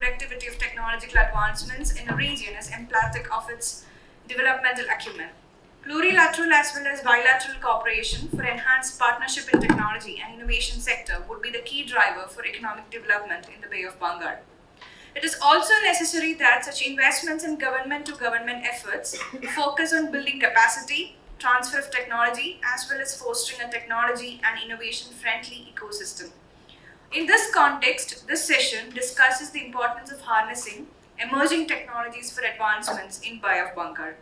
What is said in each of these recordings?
productivity of technological advancements in a region is emblematic of its developmental acumen. Plurilateral as well as bilateral cooperation for enhanced partnership in technology and innovation sector would be the key driver for economic development in the Bay of Bengal. It is also necessary that such investments in government-to-government efforts focus on building capacity, transfer of technology, as well as fostering a technology and innovation-friendly ecosystem. In this context, this session discusses the importance of harnessing emerging technologies for advancements in Bay of Bengal.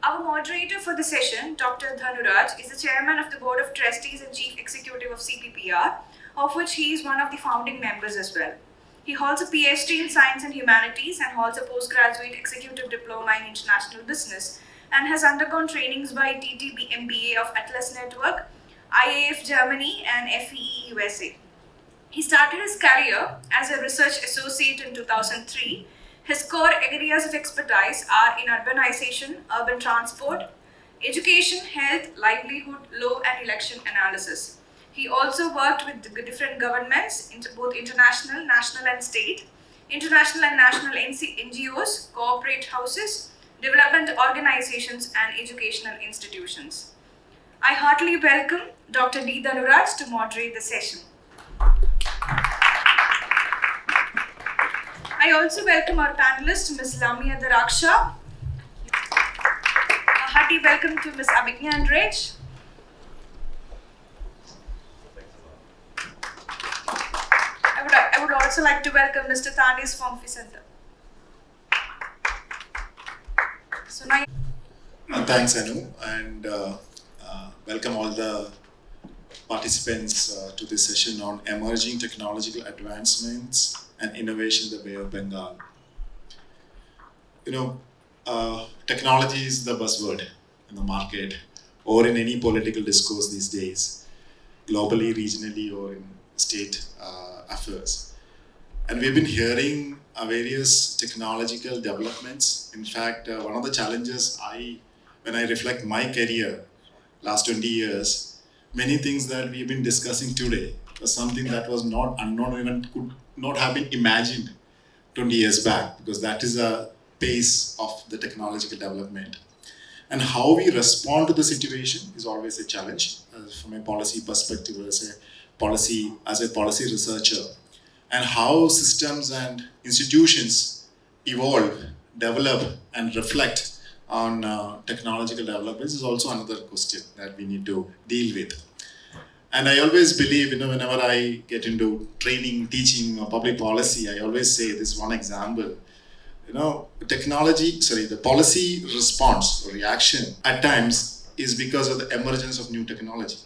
Our moderator for the session, Dr. Dhanuraj, is the chairman of the Board of Trustees and Chief Executive of CPPR, of which he is one of the founding members as well. He holds a PhD in Science and Humanities and holds a postgraduate executive diploma in International Business and has undergone trainings by TTB MBA of Atlas Network, IAF Germany and FEE USA. He started his career as a research associate in 2003. His core areas of expertise are in urbanization, urban transport, education, health, livelihood, law and election analysis. He also worked with different governments, both international, national and state, international and national NGOs, corporate houses, development organizations and educational institutions. I heartily welcome Dr. D. Dhanuraj to moderate the session. I also welcome our panelist, Ms. Lamia Daraksha. A hearty welcome to Ms. Abhigna Andrej. I would also like to welcome Mr. Tanis from Ficenta. So now, thanks, Anu, and welcome all the participants to this session on emerging technological advancements and innovation in the Bay of Bengal. Technology is the buzzword in the market or in any political discourse these days, globally, regionally, or in state affairs. And we've been hearing various technological developments. In fact, one of the challenges when I reflect my career, last 20 years, many things that we've been discussing today was something that was not unknown, even could not have been imagined 20 years back, because that is a pace of the technological development. And how we respond to the situation is always a challenge from a policy perspective, as a policy researcher. And how systems and institutions evolve, develop, and reflect on technological developments is also another question that we need to deal with. And I always believe, whenever I get into training, teaching, or public policy, I always say this one example. The policy response or reaction at times is because of the emergence of new technology.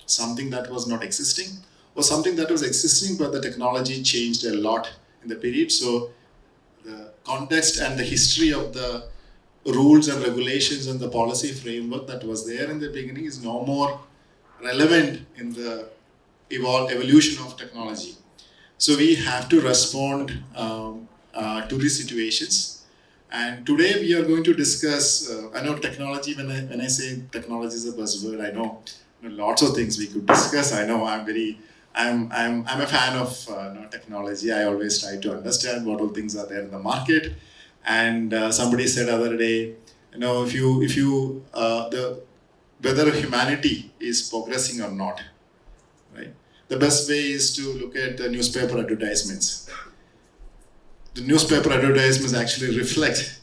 Something that was not existing, or something that was existing, but the technology changed a lot in the period. So the context and the history of the rules and regulations and the policy framework that was there in the beginning is no more relevant in the evolution of technology. So we have to respond to these situations. And today we are going to discuss, I know technology, when I say technology is a buzzword, I know lots of things we could discuss. I know I'm a fan of technology. I always try to understand what all things are there in the market. And somebody said the other day, whether humanity is progressing or not, right? The best way is to look at the newspaper advertisements. The newspaper advertisements actually reflect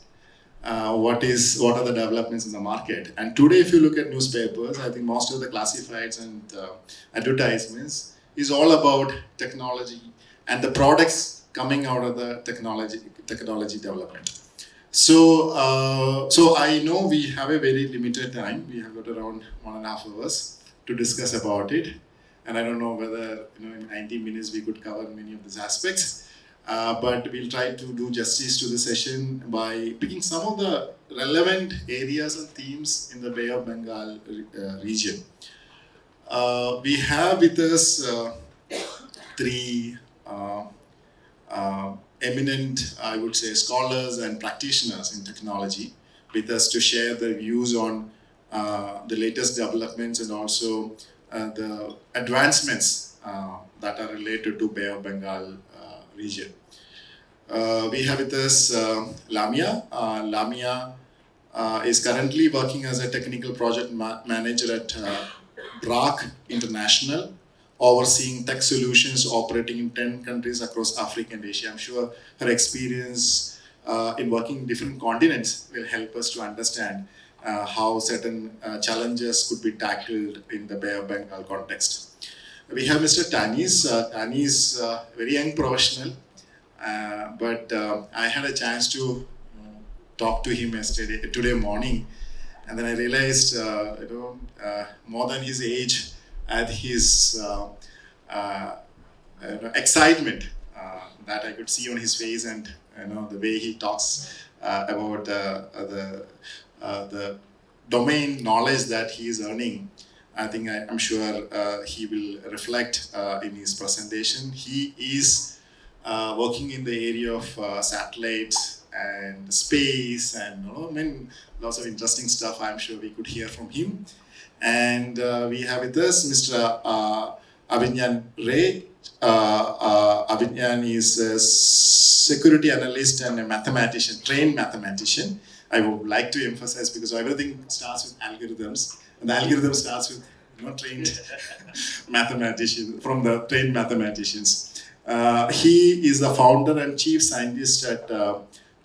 what are the developments in the market. And today, if you look at newspapers, I think most of the classifieds and advertisements is all about technology and the products coming out of the technology development. So I know we have a very limited time. We have got around 1.5 hours to discuss about it. And I don't know whether in 90 minutes we could cover many of these aspects. But we'll try to do justice to the session by picking some of the relevant areas and themes in the Bay of Bengal region. We have with us three eminent, I would say, scholars and practitioners in technology with us to share their views on the latest developments and also the advancements that are related to Bay of Bengal region. We have with us Lamia. Lamia is currently working as a technical project manager at BRAC International, overseeing tech solutions operating in 10 countries across Africa and Asia. I'm sure her experience in working in different continents will help us to understand how certain challenges could be tackled in the Bay of Bengal context. We have Mr. Tanis. Tanis, very young professional, but I had a chance to talk to him today morning, and then I realized, more than his age, and his excitement that I could see on his face, and the way he talks about the domain knowledge that he is earning. I'm sure he will reflect in his presentation. He is working in the area of satellites and space, and lots of interesting stuff. I'm sure we could hear from him. And we have with us Mr. Abhinyan Ray. Abhinyan is a security analyst and a mathematician, trained mathematician. I would like to emphasize, because everything starts with algorithms, and the algorithm starts with trained mathematician, from the trained mathematicians. He is the founder and chief scientist at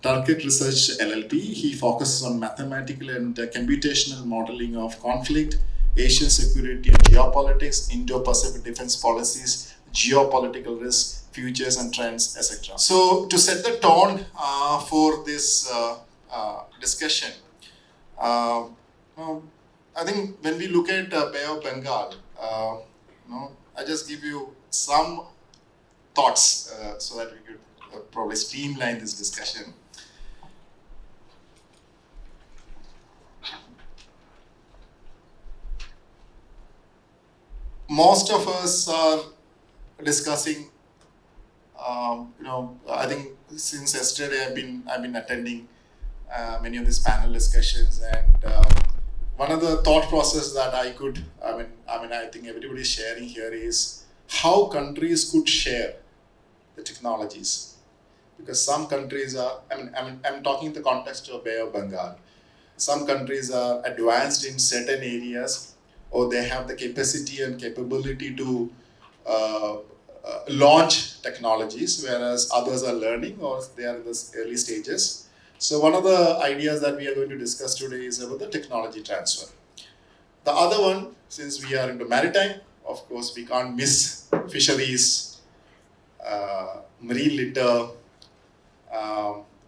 Target Research LLP. He focuses on mathematical and computational modeling of conflict, Asian security and geopolitics, Indo-Pacific defense policies, geopolitical risks, futures and trends, etc. So to set the tone for this discussion, I think when we look at Bay of Bengal, I just give you some thoughts so that we could probably streamline this discussion. Most of us are discussing, I think since yesterday I've been attending many of these panel discussions, and one of the thought process that I think everybody is sharing here is how countries could share the technologies, because some countries are, I'm talking in the context of Bay of Bengal. Some countries are advanced in certain areas, or they have the capacity and capability to launch technologies, whereas others are learning or they are in the early stages. So one of the ideas that we are going to discuss today is about the technology transfer. The other one, since we are into maritime, of course we can't miss fisheries, marine litter,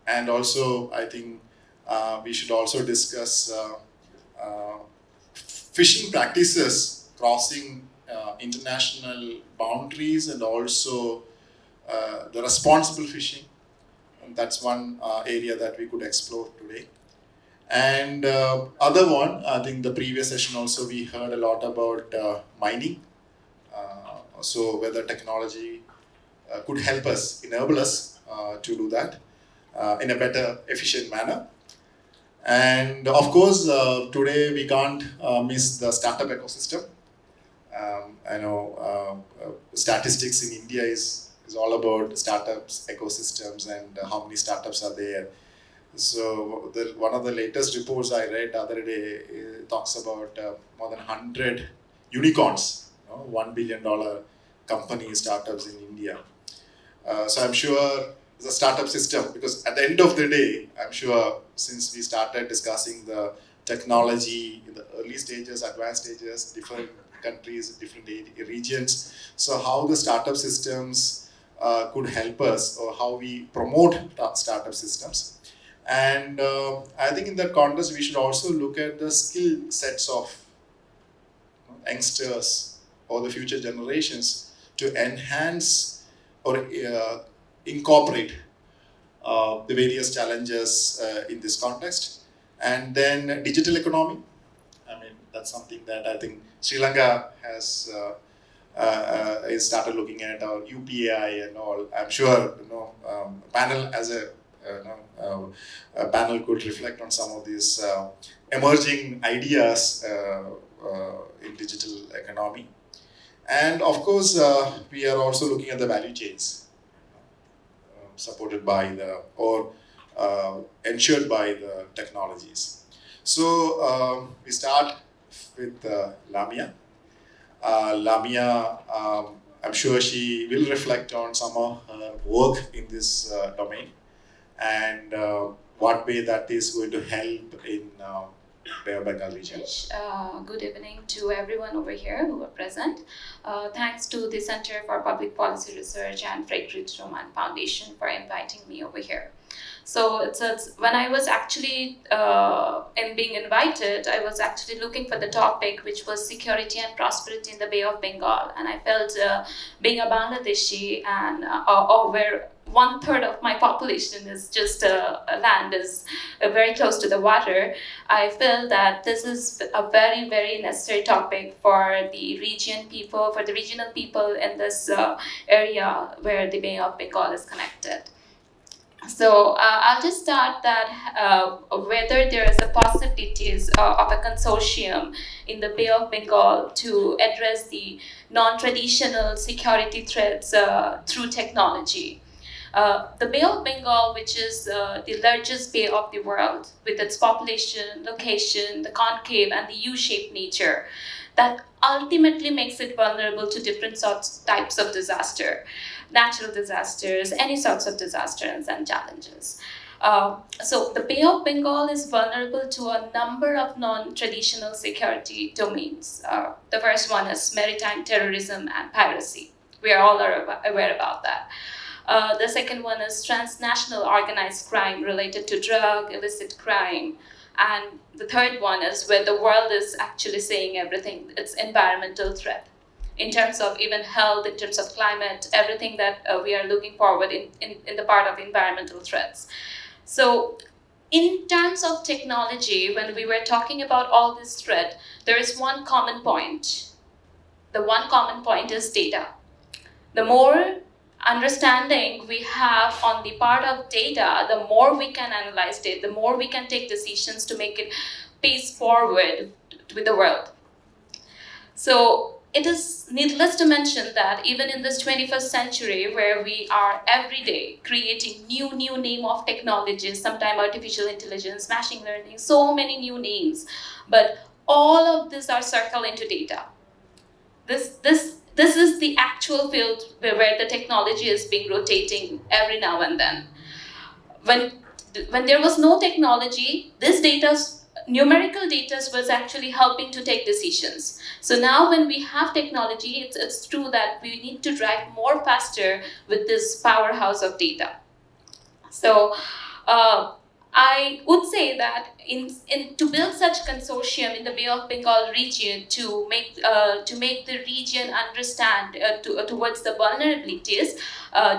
and also I think we should also discuss fishing practices crossing international boundaries, and also the responsible fishing. And that's one area that we could explore today. And other one, I think the previous session also we heard a lot about mining. So whether technology could help us, enable us to do that in a better, efficient manner. And of course, today we can't miss the startup ecosystem. I know statistics in India is all about startups, ecosystems, and how many startups are there. So one of the latest reports I read the other day talks about more than 100 unicorns, $1 billion company startups in India. So I'm sure the startup system, because at the end of the day, I'm sure since we started discussing the technology in the early stages, advanced stages, different countries, different regions, so how the startup systems could help us, or how we promote startup systems. And I think in that context, we should also look at the skill sets of youngsters or the future generations to enhance or incorporate the various challenges in this context. And then digital economy. That's something that I think Sri Lanka has started looking at, our UPI and all. I'm sure panel as a panel could reflect on some of these emerging ideas in digital economy. And of course, we are also looking at the value chains. supported by ensured by the technologies. So we start with Lamia. Lamia, I'm sure she will reflect on some of her work in this domain and what way that is going to help in Bay of Bengal region. Good evening to everyone over here who are present. Thanks to the Center for Public Policy Research and Frederick Stroman Foundation for inviting me over here. So it's when I was actually in being invited, I was actually looking for the topic which was security and prosperity in the Bay of Bengal, and I felt being a Bangladeshi and where 1/3 of my population is just land is very close to the water, I feel that this is a very, very necessary topic for the regional people in this area where the Bay of Bengal is connected. So I'll just start that whether there is a possibilities of a consortium in the Bay of Bengal to address the non-traditional security threats through technology. The Bay of Bengal, which is the largest bay of the world, with its population, location, the concave, and the U-shaped nature, that ultimately makes it vulnerable to different types of disaster, natural disasters, any sorts of disasters and challenges. So the Bay of Bengal is vulnerable to a number of non-traditional security domains. The first one is maritime terrorism and piracy. We are all aware about that. The second one is transnational organized crime related to drug, illicit crime. And the third one is where the world is actually saying everything. It's environmental threat. In terms of even health, in terms of climate, everything that we are looking forward in the part of environmental threats. So in terms of technology, when we were talking about all this threat, there is one common point. The one common point is data. The more understanding we have on the part of data, the more we can analyze it, the more we can take decisions to make it pace forward with the world. So it is needless to mention that even in this 21st century, where we are every day creating new name of technologies, sometimes artificial intelligence, machine learning, so many new names, but all of these are circled into data. This is the actual field where the technology is being rotating every now and then. When there was no technology, this numerical data was actually helping to take decisions. So now when we have technology, it's true that we need to drive more faster with this powerhouse of data. So I would say that to build such consortium in the Bay of Bengal region to make the region understand towards the vulnerabilities,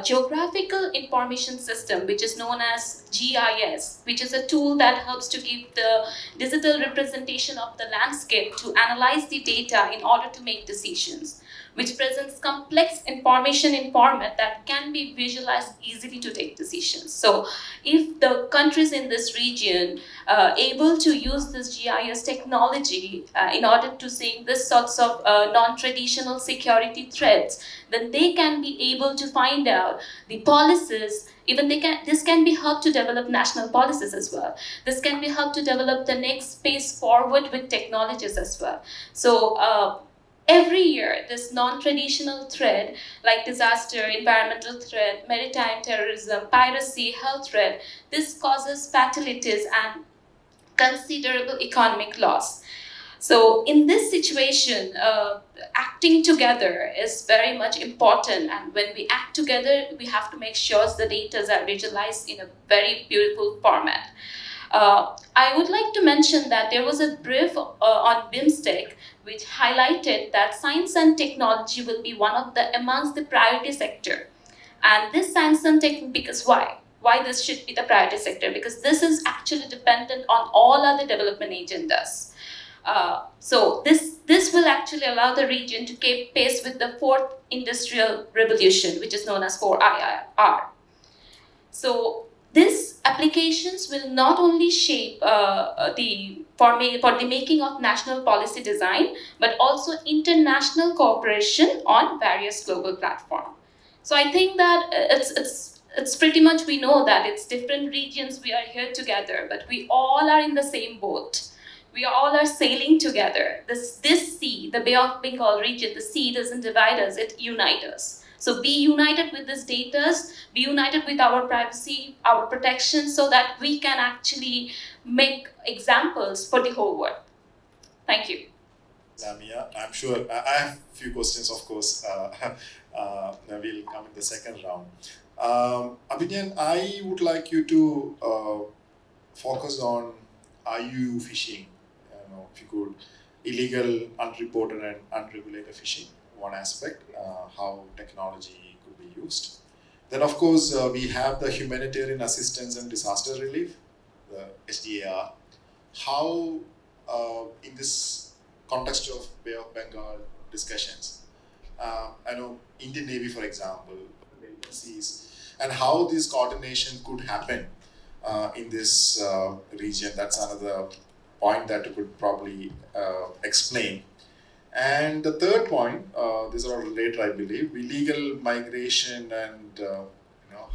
geographical information system, which is known as GIS, which is a tool that helps to give the digital representation of the landscape to analyze the data in order to make decisions, which presents complex information in format that can be visualized easily to take decisions. So if the countries in this region able to use this GIS technology in order to see this sorts of non-traditional security threats, then they can be able to find out the policies. Even this can be helped to develop national policies as well. This can be helped to develop the next space forward with technologies as well. So every year, this non-traditional threat like disaster, environmental threat, maritime terrorism, piracy, health threat, this causes fatalities and considerable economic loss. So in this situation, acting together is very much important, and when we act together, we have to make sure the data are visualized in a very beautiful format. I would like to mention that there was a brief on BIMSTEC which highlighted that science and technology will be amongst the priority sector. And this science and tech, because why? Why this should be the priority sector? Because this is actually dependent on all other development agendas. So this will actually allow the region to keep pace with the fourth industrial revolution, which is known as 4IR. So these applications will not only shape for the making of national policy design, but also international cooperation on various global platforms. So I think that it's pretty much, we know that it's different regions, we are here together, but we all are in the same boat. We all are sailing together. This sea, the Bay of Bengal region, the sea doesn't divide us, it unites us. So be united with this data, be united with our privacy, our protection, so that we can actually make examples for the whole world. Thank you. Lamia, I'm sure I have a few questions, of course. We'll come in the second round. Abhinyan, I would like you to focus on, are you fishing? If you could, illegal, unreported and unregulated fishing, one aspect, how technology could be used. Then of course, we have the humanitarian assistance and disaster relief, the SDAR. How, in this context of Bay of Bengal discussions, I know Indian Navy, for example, the agencies, and how this coordination could happen in this region. That's another point that you could probably explain. And the third point, these are all related, I believe, illegal migration and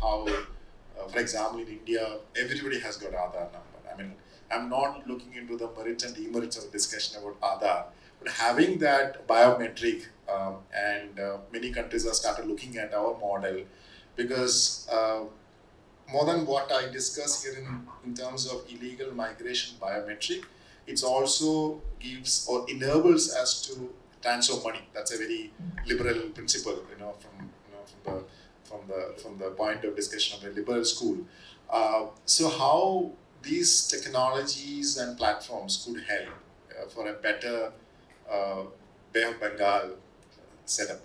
how, for example, in India, everybody has got Aadhaar number. I mean, I'm not looking into the merits and demerits of the discussion about Aadhaar, but having that biometric, and many countries have started looking at our model, because more than what I discuss here in terms of illegal migration biometric, it also gives or enables us to transfer money. That's a very liberal principle, from the point of discussion of a liberal school. So how these technologies and platforms could help for a better Bay of Bengal setup?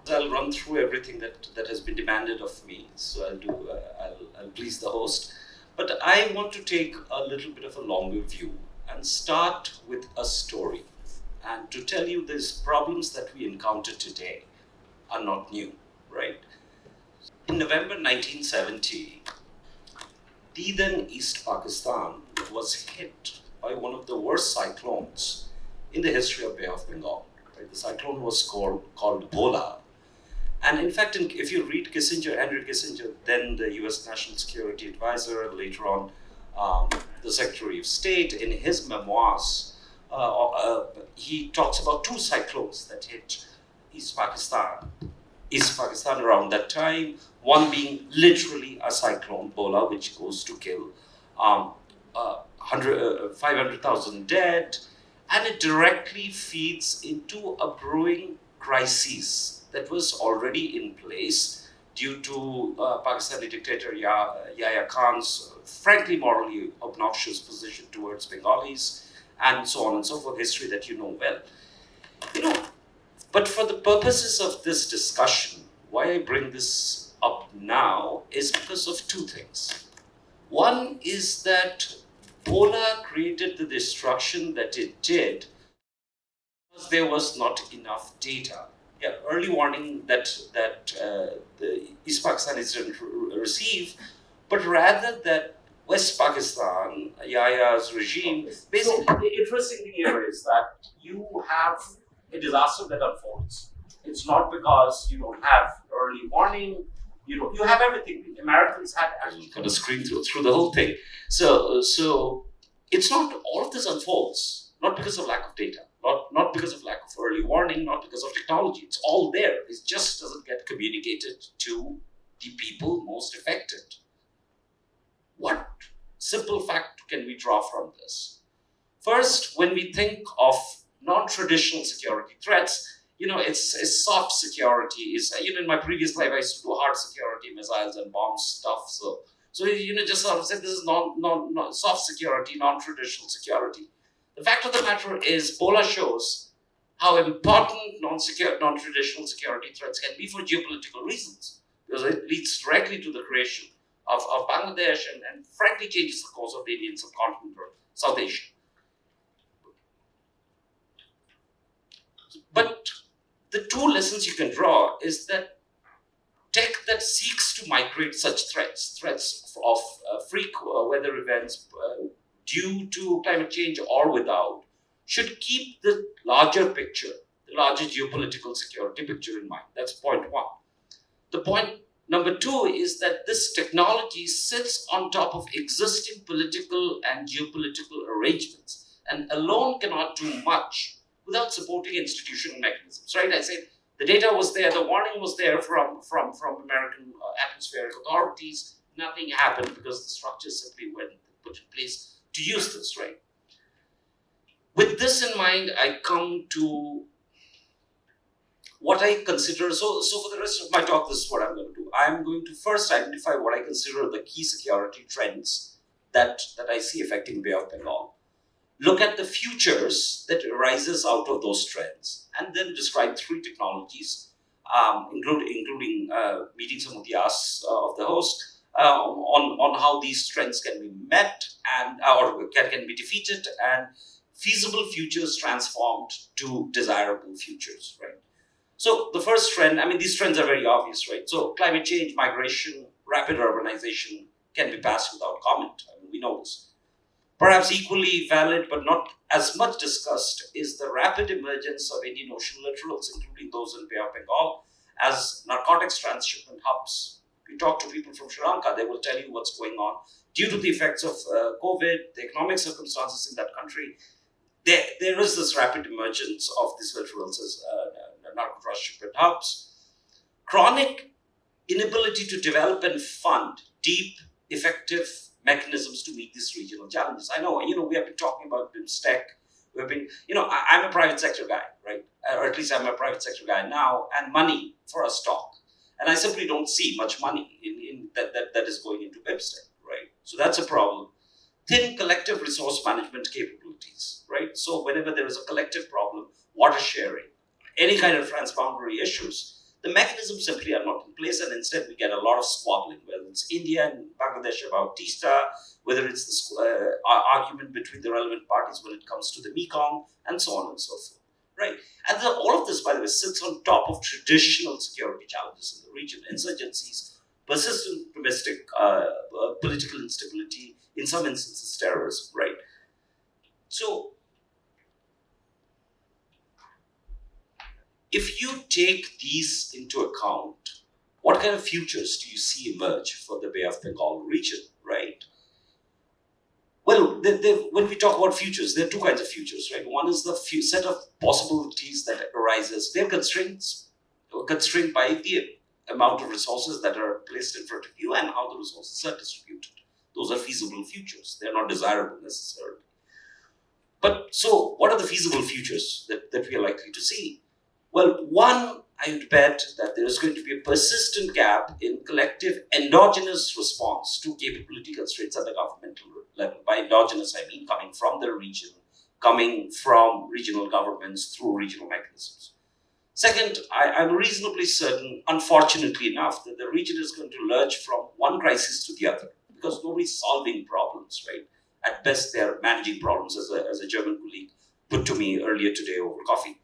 I'll run through everything that has been demanded of me. So I'll please the host. But I want to take a little bit of a longer view and start with a story. And to tell you, these problems that we encounter today are not new, right? In November 1970, the then East Pakistan was hit by one of the worst cyclones in the history of Bay of Bengal. Right? The cyclone was called Bola. And in fact, if you read Kissinger, Henry Kissinger, then the US National Security Advisor, later on the Secretary of State, in his memoirs, he talks about two cyclones that hit East Pakistan around that time, one being literally a cyclone, Bola, which goes to kill 500,000 dead, and it directly feeds into a brewing crisis that was already in place due to Pakistani dictator Yahya Khan's frankly morally obnoxious position towards Bengalis, and so on and so forth, history that you know well. But for the purposes of this discussion, why I bring this up now is because of two things. One is that Bola created the destruction that it did because there was not enough data. Yeah, early warning that the East Pakistanis didn't receive, but rather that West Pakistan, Yahya's regime, basically. So the interesting thing here is that you have a disaster that unfolds. It's not because you don't have early warning. You have everything. The Americans had actually kind of screen through the whole thing. So it's not, all of this unfolds not because of lack of data, not because of lack of early warning, not because of technology. It's all there. It just doesn't get communicated to the people most affected. What simple fact can we draw from this? First, when we think of non-traditional security threats, it's soft security. In my previous life, I used to do hard security, missiles and bomb stuff. So just sort of said this is non soft security, non-traditional security. The fact of the matter is, Bola shows how important non-traditional security threats can be for geopolitical reasons, because it leads directly to the creation of Bangladesh and frankly changes the course of the Indian subcontinent or South Asia. But the two lessons you can draw is that tech that seeks to migrate such threats of freak weather events due to climate change or without, should keep the larger picture, the larger geopolitical security picture in mind. That's point one. The point Number two is that this technology sits on top of existing political and geopolitical arrangements and alone cannot do much without supporting institutional mechanisms, right? I said the data was there, the warning was there from American atmospheric authorities. Nothing happened because the structures simply weren't put in place to use this, right? With this in mind, I come to what I consider, so for the rest of my talk, this is what I'm going to do. I'm going to first identify what I consider the key security trends that I see affecting Bay of Bengal. Look at the futures that arises out of those trends, and then describe three technologies, including meeting some of the asks of the host, on how these trends can be met and or can be defeated, and feasible futures transformed to desirable futures, right? So the first trend, I mean, these trends are very obvious, right? So climate change, migration, rapid urbanization can be passed without comment. I mean, we know this. Perhaps equally valid, but not as much discussed, is the rapid emergence of Indian Ocean littorals, including those in Bay of Bengal, as narcotics transshipment hubs. You talk to people from Sri Lanka, they will tell you what's going on. Due to the effects of COVID, the economic circumstances in that country, there is this rapid emergence of these littorals as narco transshipment hubs. Chronic inability to develop and fund deep, effective mechanisms to meet these regional challenges. I know, we have been talking about BIMSTEC. We've been, I'm a private sector guy, right? Or at least I'm a private sector guy now, and money for a stock. And I simply don't see much money in that is going into BIMSTEC, right? So that's a problem. Thin collective resource management capabilities, right? So whenever there is a collective problem, water sharing, any kind of transboundary issues, the mechanisms simply are not in place, and instead we get a lot of squabbling, whether it's India and Bangladesh about Tista, whether it's the argument between the relevant parties when it comes to the Mekong, and so on and so forth, right? And all of this, by the way, sits on top of traditional security challenges in the region: insurgencies, persistent domestic political instability, in some instances terrorism, right? So if you take these into account, what kind of futures do you see emerge for the Bay of Bengal region, right? Well, when we talk about futures, there are two kinds of futures, right? One is the set of possibilities that arises. They're constrained by the amount of resources that are placed in front of you and how the resources are distributed. Those are feasible futures. They're not desirable necessarily. But so what are the feasible futures that we are likely to see? Well, one, I would bet that there is going to be a persistent gap in collective endogenous response to capability constraints at the governmental level. By endogenous, I mean coming from the region, coming from regional governments through regional mechanisms. Second, I'm reasonably certain, unfortunately enough, that the region is going to lurch from one crisis to the other, because nobody's solving problems, right? At best, they're managing problems, as a German colleague put to me earlier today over coffee.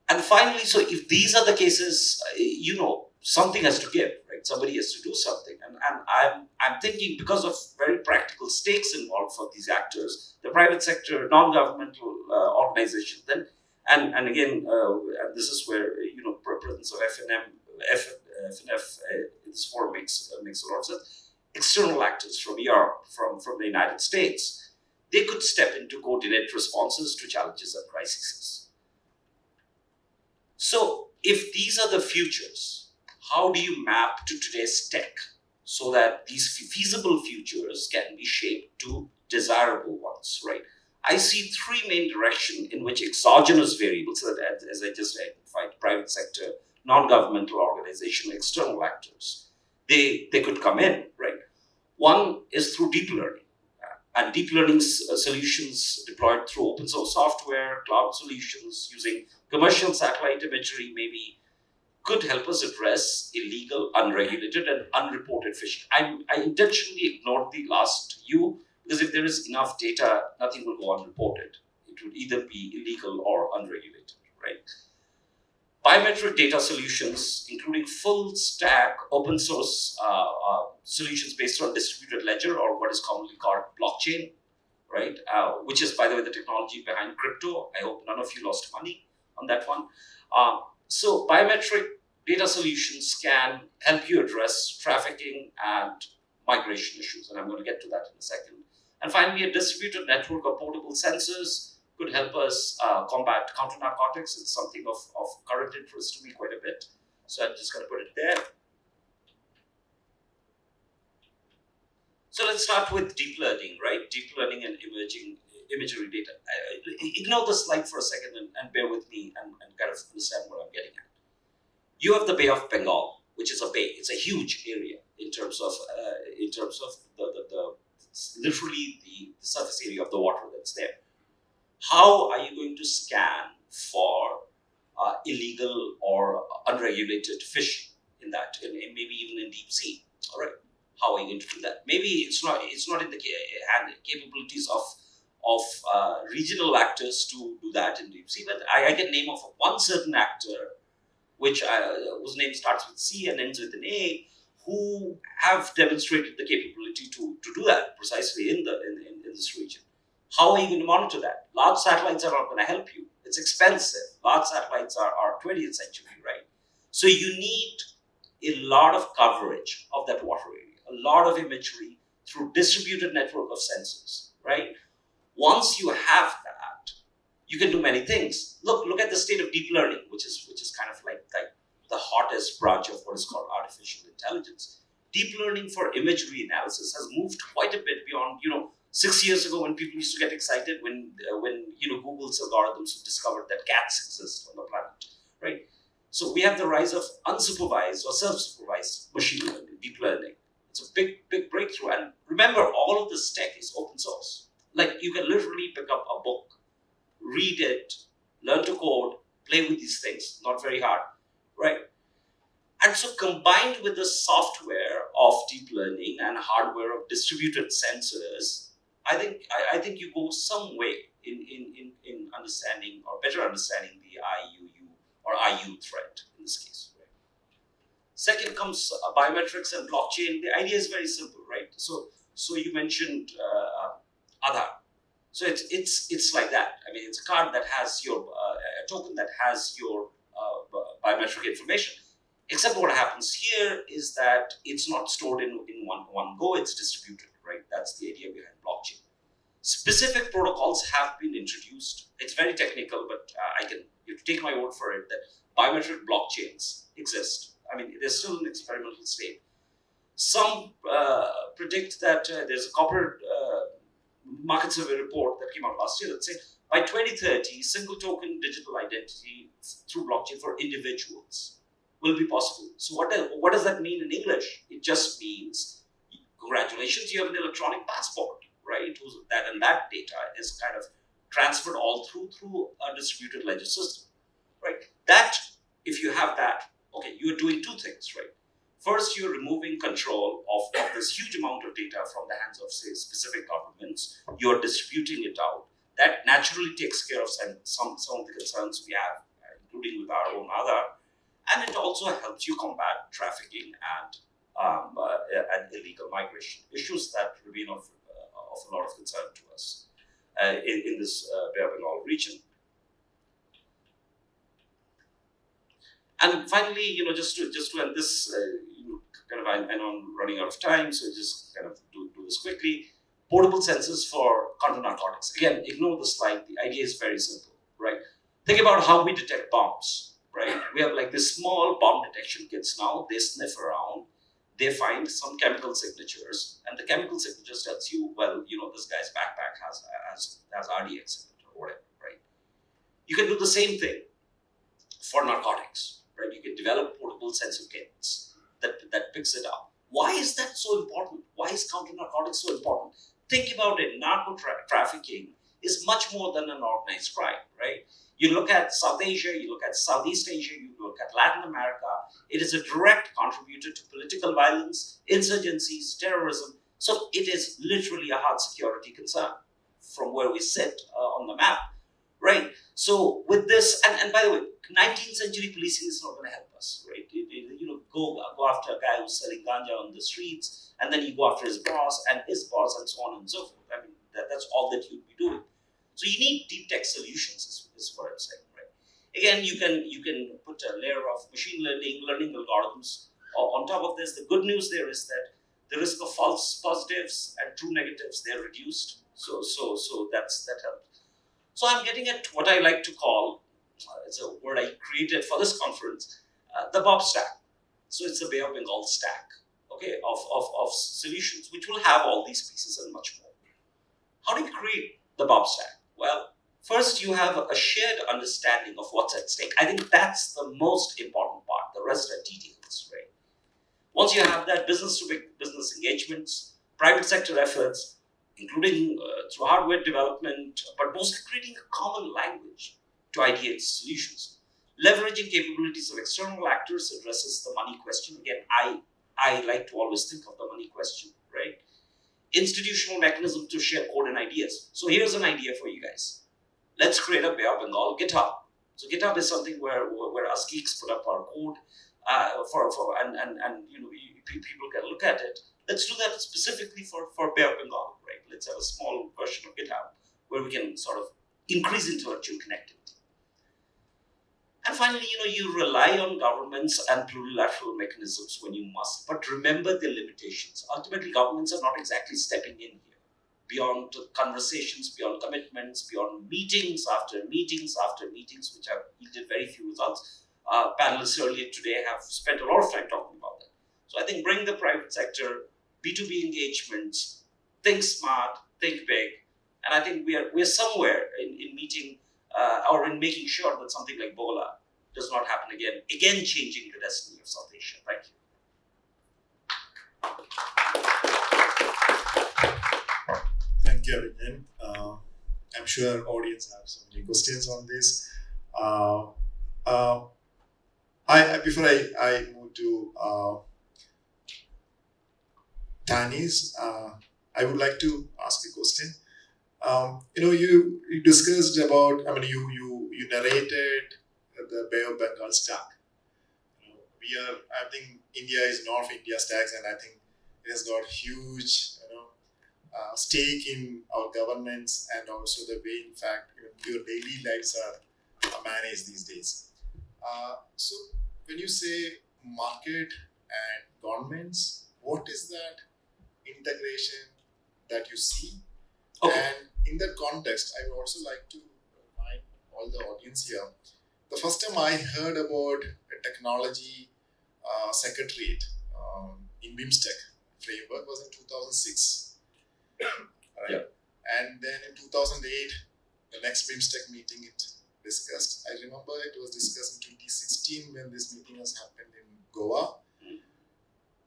And finally, so if these are the cases, something has to give, right? Somebody has to do something. And I'm thinking, because of very practical stakes involved for these actors, the private sector, non-governmental organizations, then, and again, and this is where, presence of FNF in this forum makes a lot of sense. External actors from Europe, from the United States, they could step in to coordinate responses to challenges and crises. So if these are the futures, how do you map to today's tech so that these feasible futures can be shaped to desirable ones, right? I see three main directions in which exogenous variables, as I just identified, private sector, non-governmental organization, external actors, they could come in, right? One is through deep learning. And deep learning solutions deployed through open source software, cloud solutions, using commercial satellite imagery maybe, could help us address illegal, unregulated, and unreported fishing. I intentionally ignored the last U, because if there is enough data, nothing will go unreported. It would either be illegal or unregulated, right? Biometric data solutions, including full stack open source solutions based on distributed ledger, or what is commonly called blockchain, right? Which is, by the way, the technology behind crypto. I hope none of you lost money on that one. So biometric data solutions can help you address trafficking and migration issues, and I'm going to get to that in a second. And finally, a distributed network of portable sensors could help us combat counter narcotics. It's something of current interest to me quite a bit. So I'm just going to put it there. So let's start with deep learning, right? Deep learning and emerging imagery data. Ignore the slide for a second and bear with me and kind of understand what I'm getting at. You have the Bay of Bengal, which is a bay. It's a huge area in terms of the literally the surface area of the water that's there. How are you going to scan for illegal or unregulated fishing in that, and maybe even in deep sea? All right, how are you going to do that? Maybe it's not in the capabilities of regional actors to do that in deep sea, but I can name of one certain actor whose name starts with C and ends with an A, who have demonstrated the capability to do that precisely in this region. How are you going to monitor that? Large satellites are not going to help you. It's expensive. Large satellites are 20th century, right? So you need a lot of coverage of that water area, a lot of imagery through distributed network of sensors, right? Once you have that, you can do many things. Look at the state of deep learning, which is kind of like the hottest branch of what is called artificial intelligence. Deep learning for imagery analysis has moved quite a bit beyond, 6 years ago when people used to get excited when Google's algorithms discovered that cats exist on the planet, right? So we have the rise of unsupervised or self-supervised machine learning, deep learning. It's a big breakthrough. And remember, all of this tech is open source. Like, you can literally pick up a book, read it, learn to code, play with these things. Not very hard, right? And so combined with the software of deep learning and hardware of distributed sensors, I think you go some way in understanding or better understanding the IUU or IU threat in this case. Right? Second comes biometrics and blockchain. The idea is very simple, right? So you mentioned Aadhaar. So it's like that. I mean, it's a card that has your a token that has your biometric information. Except what happens here is that it's not stored in one go. It's distributed, right? That's the idea behind blockchain. Specific protocols have been introduced. It's very technical, but you have to take my word for it that biometric blockchains exist. I mean, they're still in experimental state. Some predict that there's a corporate market survey report that came out last year that said by 2030, single token digital identity through blockchain for individuals will be possible. So what does that mean in English? It just means, congratulations, you have an electronic passport, right? That data is kind of transferred all through a distributed ledger system, right? That, if you have that, okay, you're doing two things, right? First, you're removing control of this huge amount of data from the hands of, say, specific governments. You're distributing it out. That naturally takes care of some of the concerns we have, including with our own Aadhaar. And it also helps you combat trafficking and illegal migration, issues that remain of a lot of concern to us in this Bay of Bengal region. And finally, just to end this, I know I'm running out of time, so just kind of do this quickly. Portable sensors for counter narcotics. Again, ignore the slide. The idea is very simple, right? Think about how we detect bombs. Right? We have like this small bomb detection kits now. They sniff around, they find some chemical signatures, and the chemical signatures tells you, well, this guy's backpack has RDX in it or whatever, right? You can do the same thing for narcotics, right? You can develop portable sensor kits that picks it up. Why is that so important? Why is counter narcotics so important? Think about it. Narco trafficking is much more than an organized crime, right? You look at South Asia, you look at Southeast Asia, you look at Latin America, it is a direct contributor to political violence, insurgencies, terrorism. So it is literally a hard security concern from where we sit on the map, right? So with this, and by the way, 19th century policing is not going to help us, right? Go after a guy who's selling ganja on the streets, and then you go after his boss, and so on and so forth. I mean, that's all that you'd be doing. So you need deep tech solutions, is what I'm saying, right? Again, you can put a layer of machine learning algorithms on top of this. The good news there is that the risk of false positives and true negatives, they're reduced. So that helps. So I'm getting at what I like to call, it's a word I created for this conference, the Bob stack. So it's the Bay of Bengal stack, okay, of solutions which will have all these pieces and much more. How do you create the Bob stack? Well, first you have a shared understanding of what's at stake. I think that's the most important part. The rest are details, right? Once you have that, business to business engagements, private sector efforts, including through hardware development, but mostly creating a common language to ideate solutions. Leveraging capabilities of external actors addresses the money question. Again, I like to always think of the money question, right? Institutional mechanism to share code and ideas. So here's an idea for you guys. Let's create a Bay of Bengal GitHub. So GitHub is something where us geeks put up our code and people can look at it. Let's do that specifically for Bay of Bengal, right? Let's have a small version of GitHub where we can sort of increase intellectual connectivity. And finally, you rely on governments and plurilateral mechanisms when you must, but remember the limitations. Ultimately, governments are not exactly stepping in here. Beyond conversations, beyond commitments, beyond meetings after meetings after meetings, which have yielded very few results. Panelists earlier today have spent a lot of time talking about that. So I think bring the private sector, B2B engagements, think smart, think big, and I think we're somewhere in meeting or in making sure that something like Bola does not happen again changing the destiny of South Asia. Thank you. Thank you, Abhinay. I'm sure audience have so many questions on this. Before I move to Tanis, I would like to ask a question. You discussed about. You narrated the Bay of Bengal stack. I think India is North India stacks, and I think it has got huge, stake in our governments and also the way, in fact, your daily lives are managed these days. So when you say market and governments, what is that integration that you see? Okay. And in that context, I would also like to remind all the audience here. The first time I heard about a technology secretariat in BIMSTEC framework was in 2006. Right? Yeah. And then in 2008, the next BIMSTEC meeting it discussed. I remember it was discussed in 2016 when this meeting has happened in Goa.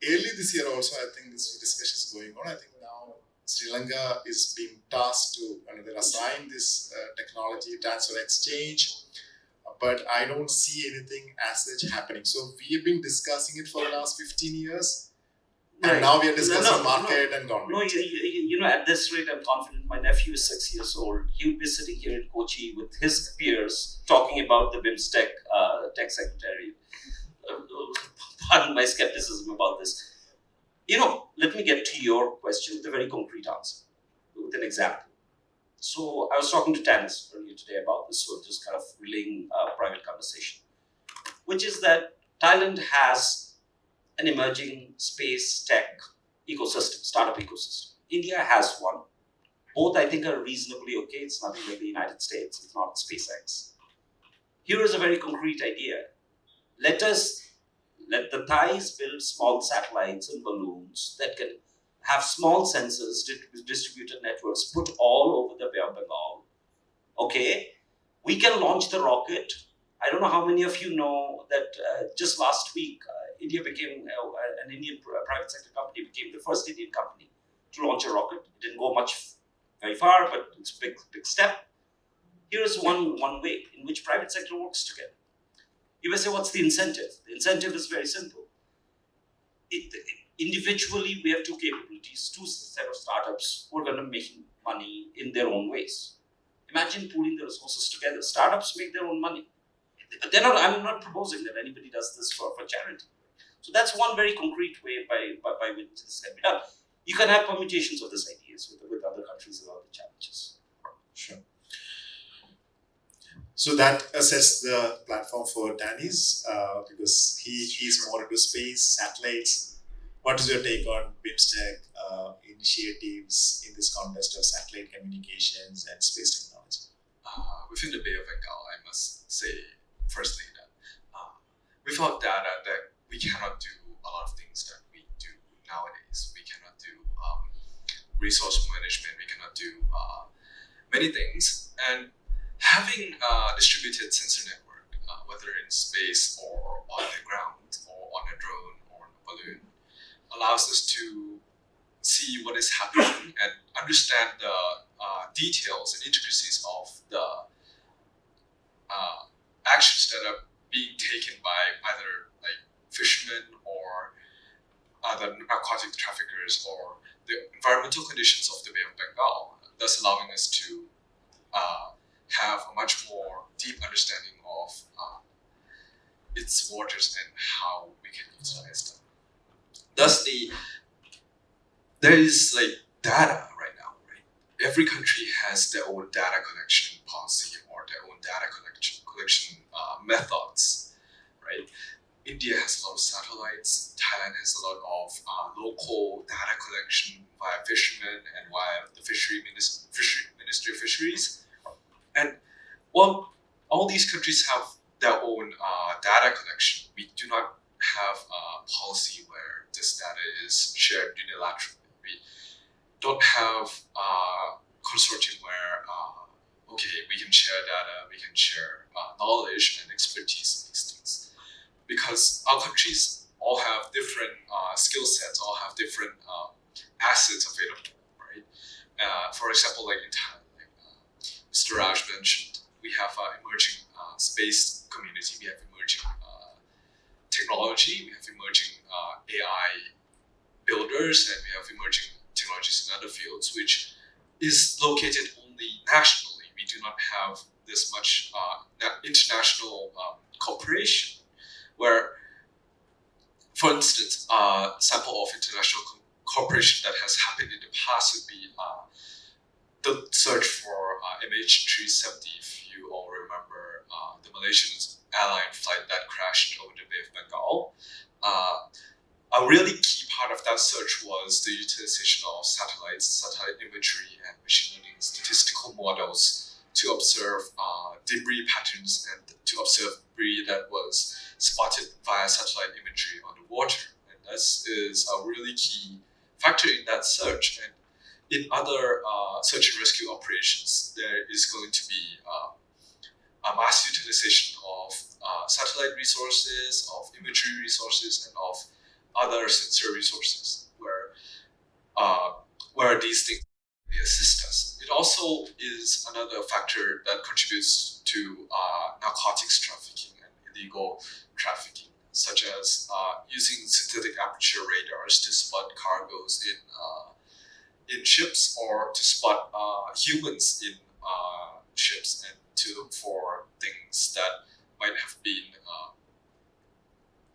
Early this year also, I think this discussion is going on. I think now Sri Lanka is being tasked to, they're assigned this technology transfer exchange, but I don't see anything as such happening. So we have been discussing it for the last 15 years, and Right. now we are discussing market and government. No, at this rate, I'm confident. My nephew is 6 years old. He would be sitting here in Kochi with his peers talking about the BIMSTEC tech secretariat. Pardon my skepticism about this. Let me get to your question with a very concrete answer, with an example. So I was talking to Tanis earlier today about this, so just kind of relaying a private conversation, which is that Thailand has an emerging space tech ecosystem, startup ecosystem. India has one. Both, I think, are reasonably okay. It's nothing like the United States. It's not SpaceX. Here is a very concrete idea. Let the Thais build small satellites and balloons that can have small sensors, distributed networks put all over the Bay of Bengal. Okay, we can launch the rocket. I don't know how many of you know that just last week, India became, an Indian private sector company became the first Indian company to launch a rocket. It didn't go very far, but it's a big step. Here is one way in which private sector works together. You may say, what's the incentive? The incentive is very simple. Individually, we have two capabilities, two set of startups who are going to make money in their own ways. Imagine pooling the resources together. Startups make their own money. I'm not proposing that anybody does this for charity. So that's one very concrete way by which this can be done. You can have permutations of these ideas with other countries and other challenges. Sure. So that sets the platform for Danny's because he's more into space, satellites. What is your take on BIMSTEC initiatives in this context of satellite communications and space technology? Within the Bay of Bengal, I must say firstly that without data, that we cannot do a lot of things that we do nowadays. We cannot do resource management. We cannot do many things. And having a distributed sensor network, whether in space or on the ground or on a drone or on a balloon, allows us to see what is happening and understand the details and intricacies of the actions that are being taken by either like fishermen or other narcotic traffickers or the environmental conditions of the Bay of Bengal, thus allowing us to have a much more deep understanding of its waters and how we can utilize them. Thus, there is like data right now, right? Every country has their own data collection policy or their own data collection methods, right? India has a lot of satellites. Thailand has a lot of local data collection via fishermen and via the Ministry of Fisheries. And while all these countries have their own data collection, we do not have a policy where this data is shared unilaterally. We don't have a consortium where, we can share data, we can share knowledge and expertise in these things. Because our countries all have different skill sets, all have different assets available, right? For example, like in Thailand, Mr. Raj mentioned, we have emerging space community, we have emerging technology, we have emerging AI builders, and we have emerging technologies in other fields, which is located only nationally. We do not have this much international cooperation, where, for instance, a sample of international cooperation that has happened in the past would be the search for MH370, if you all remember, the Malaysian airline flight that crashed over the Bay of Bengal. A really key part of that search was the utilization of satellites, satellite imagery, and machine learning statistical models to observe debris patterns and to observe debris that was spotted via satellite imagery on the water. And this is a really key factor in that search. And in other search and rescue operations, there is going to be a mass utilization of satellite resources, of imagery resources, and of other sensor resources where these things assist us. It also is another factor that contributes to narcotics trafficking and illegal trafficking, such as using synthetic aperture radars to spot cargoes in ships or to spot humans in ships and to look for things that might have been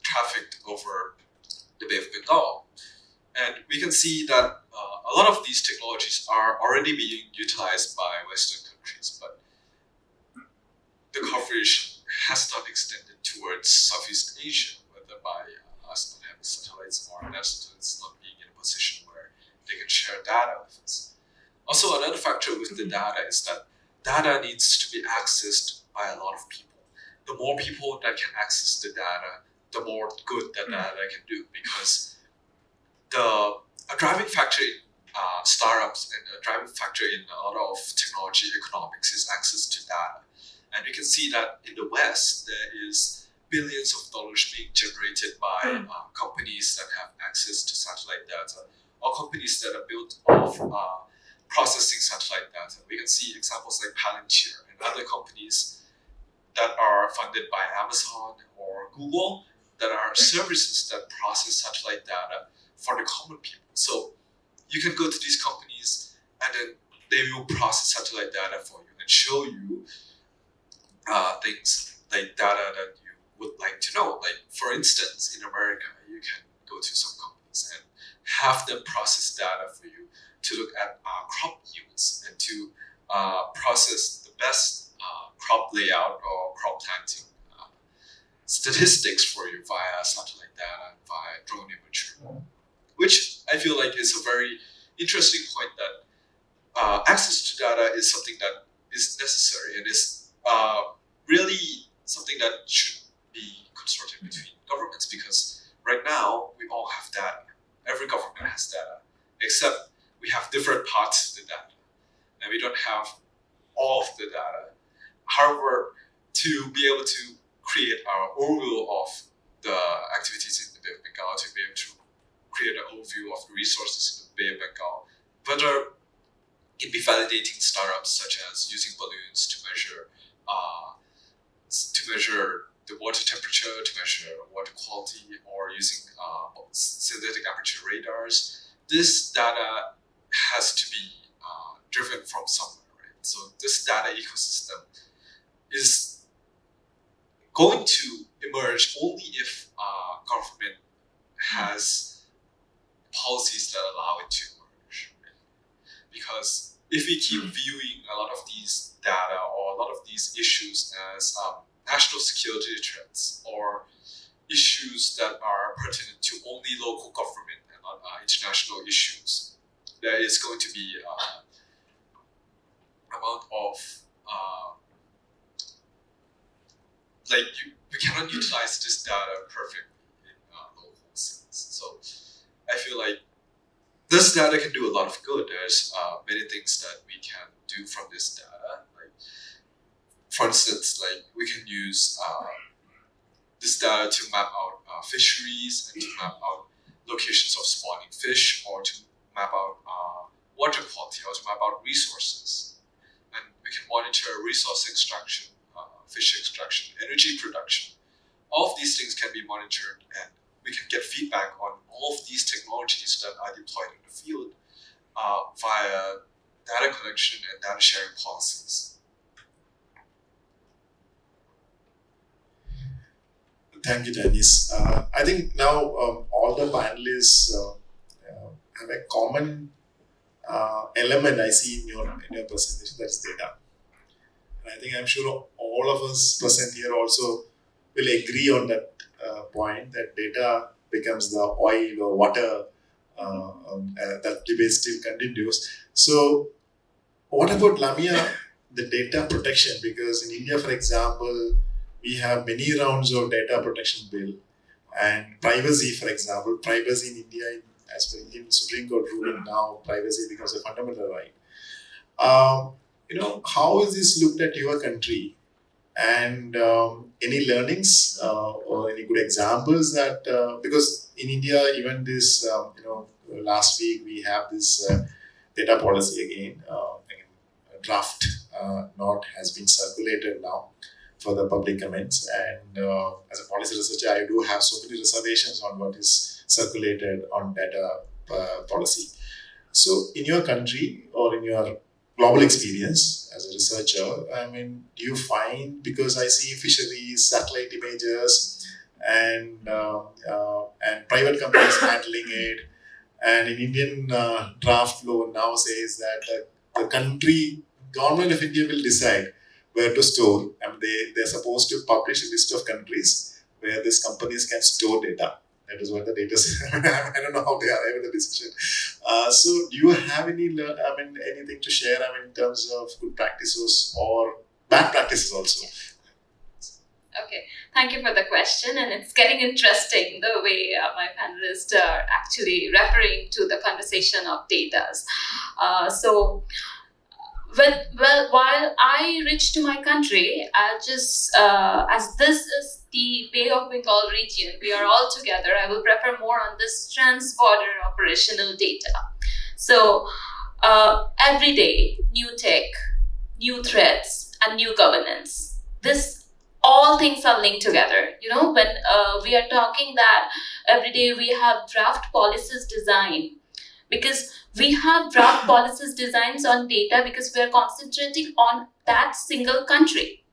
trafficked over the Bay of Bengal. And we can see that a lot of these technologies are already being utilized by Western countries, but the coverage has not extended towards Southeast Asia, whether by us not having satellites or their satellites not being in a position where they can share data with us. Also, another factor with the data is that data needs to be accessed by a lot of people. The more people that can access the data, the more good that data can do, because a driving factor in startups and a driving factor in a lot of technology economics is access to data. And you can see that in the West, there is billions of dollars being generated by companies that have access to satellite data or companies that are built off processing satellite data. We can see examples like Palantir and other companies that are funded by Amazon or Google that are services that process satellite data for the common people. So you can go to these companies and then they will process satellite data for you and show you things like data that you would like to know. Like, for instance, in America, you can go to some companies and have them process data for you to look at crop yields and to process the best crop layout or crop planting statistics for you via satellite data and via drone imagery, which I feel like is a very interesting point that access to data is something that is necessary and is really something that should be constructed between governments, because right now we all have data. Every government has data, except we have different parts of the data, and we don't have all of the data. However, to be able to create our overview of the activities in the Bay of Bengal, to be able to create an overview of the resources in the Bay of Bengal, whether it be validating startups such as using balloons to measure the water temperature, to measure water quality, or using synthetic aperture radars. This data has to be driven from somewhere, right? So this data ecosystem is going to emerge only if government has policies that allow it to emerge, right? Because if we keep viewing a lot of these data or a lot of these issues as national security threats or issues that are pertinent to only local government and not international issues, there is going to be amount of we cannot utilize this data perfectly in local sense. So I feel like this data can do a lot of good. There's many things that we can do from this data. Like, for instance, like we can use this data to map out fisheries and to map out locations of spawning fish, or to map out water quality, or to map out resources. And we can monitor resource extraction, fish extraction, energy production. All of these things can be monitored, and we can get feedback on all of these technologies that are deployed in the field via data collection and data sharing policies. Thank you, Dennis. I think now all the panelists have a common element I see in your presentation, that is data. And I think I'm sure all of us present here also will agree on that point, that data becomes the oil or water. That debate still continues. So, what about Lamia, the data protection? Because in India, for example, we have many rounds of data protection bill, and privacy, for example, privacy in India, as per Indian Supreme Court ruling now, privacy becomes a fundamental right. How is this looked at your country, and any learnings or any good examples that because in India, even this last week we have this data policy again, a draft note has been circulated now for the public comments, and as a policy researcher, I do have so many reservations on what is circulated on data policy. So in your country or in your global experience as a researcher, I mean, do you find, because I see fisheries, satellite images, and private companies handling it, and in Indian draft law now says that the government of India will decide where to store, and they're supposed to publish a list of countries where these companies can store data. That is what the data says. I don't know how they arrive at the decision. So, do you have anything to share? In terms of good practices or bad practices also? Okay, thank you for the question, and it's getting interesting the way my panelists are actually referring to the conversation of data. While I reach to my country, I'll just, as this is the Bay of Bengal region, we are all together, I will prefer more on this trans-border operational data. So, every day, new tech, new threats, and new governance. All things are linked together. When we are talking that every day we have draft policies designed, because we have draft policies designs on data because we are concentrating on that single country.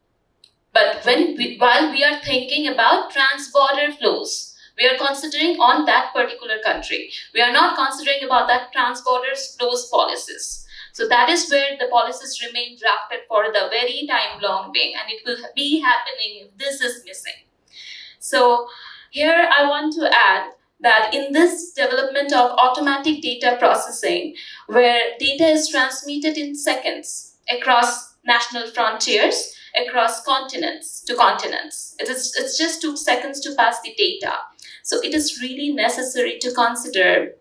But while we are thinking about trans-border flows, we are considering on that particular country. We are not considering about that trans-border flows policies. So that is where the policies remain drafted for the very time long being, and it will be happening if this is missing. So here I want to add that in this development of automatic data processing, where data is transmitted in seconds across national frontiers, across continents to continents, it's just 2 seconds to pass the data. So it is really necessary to consider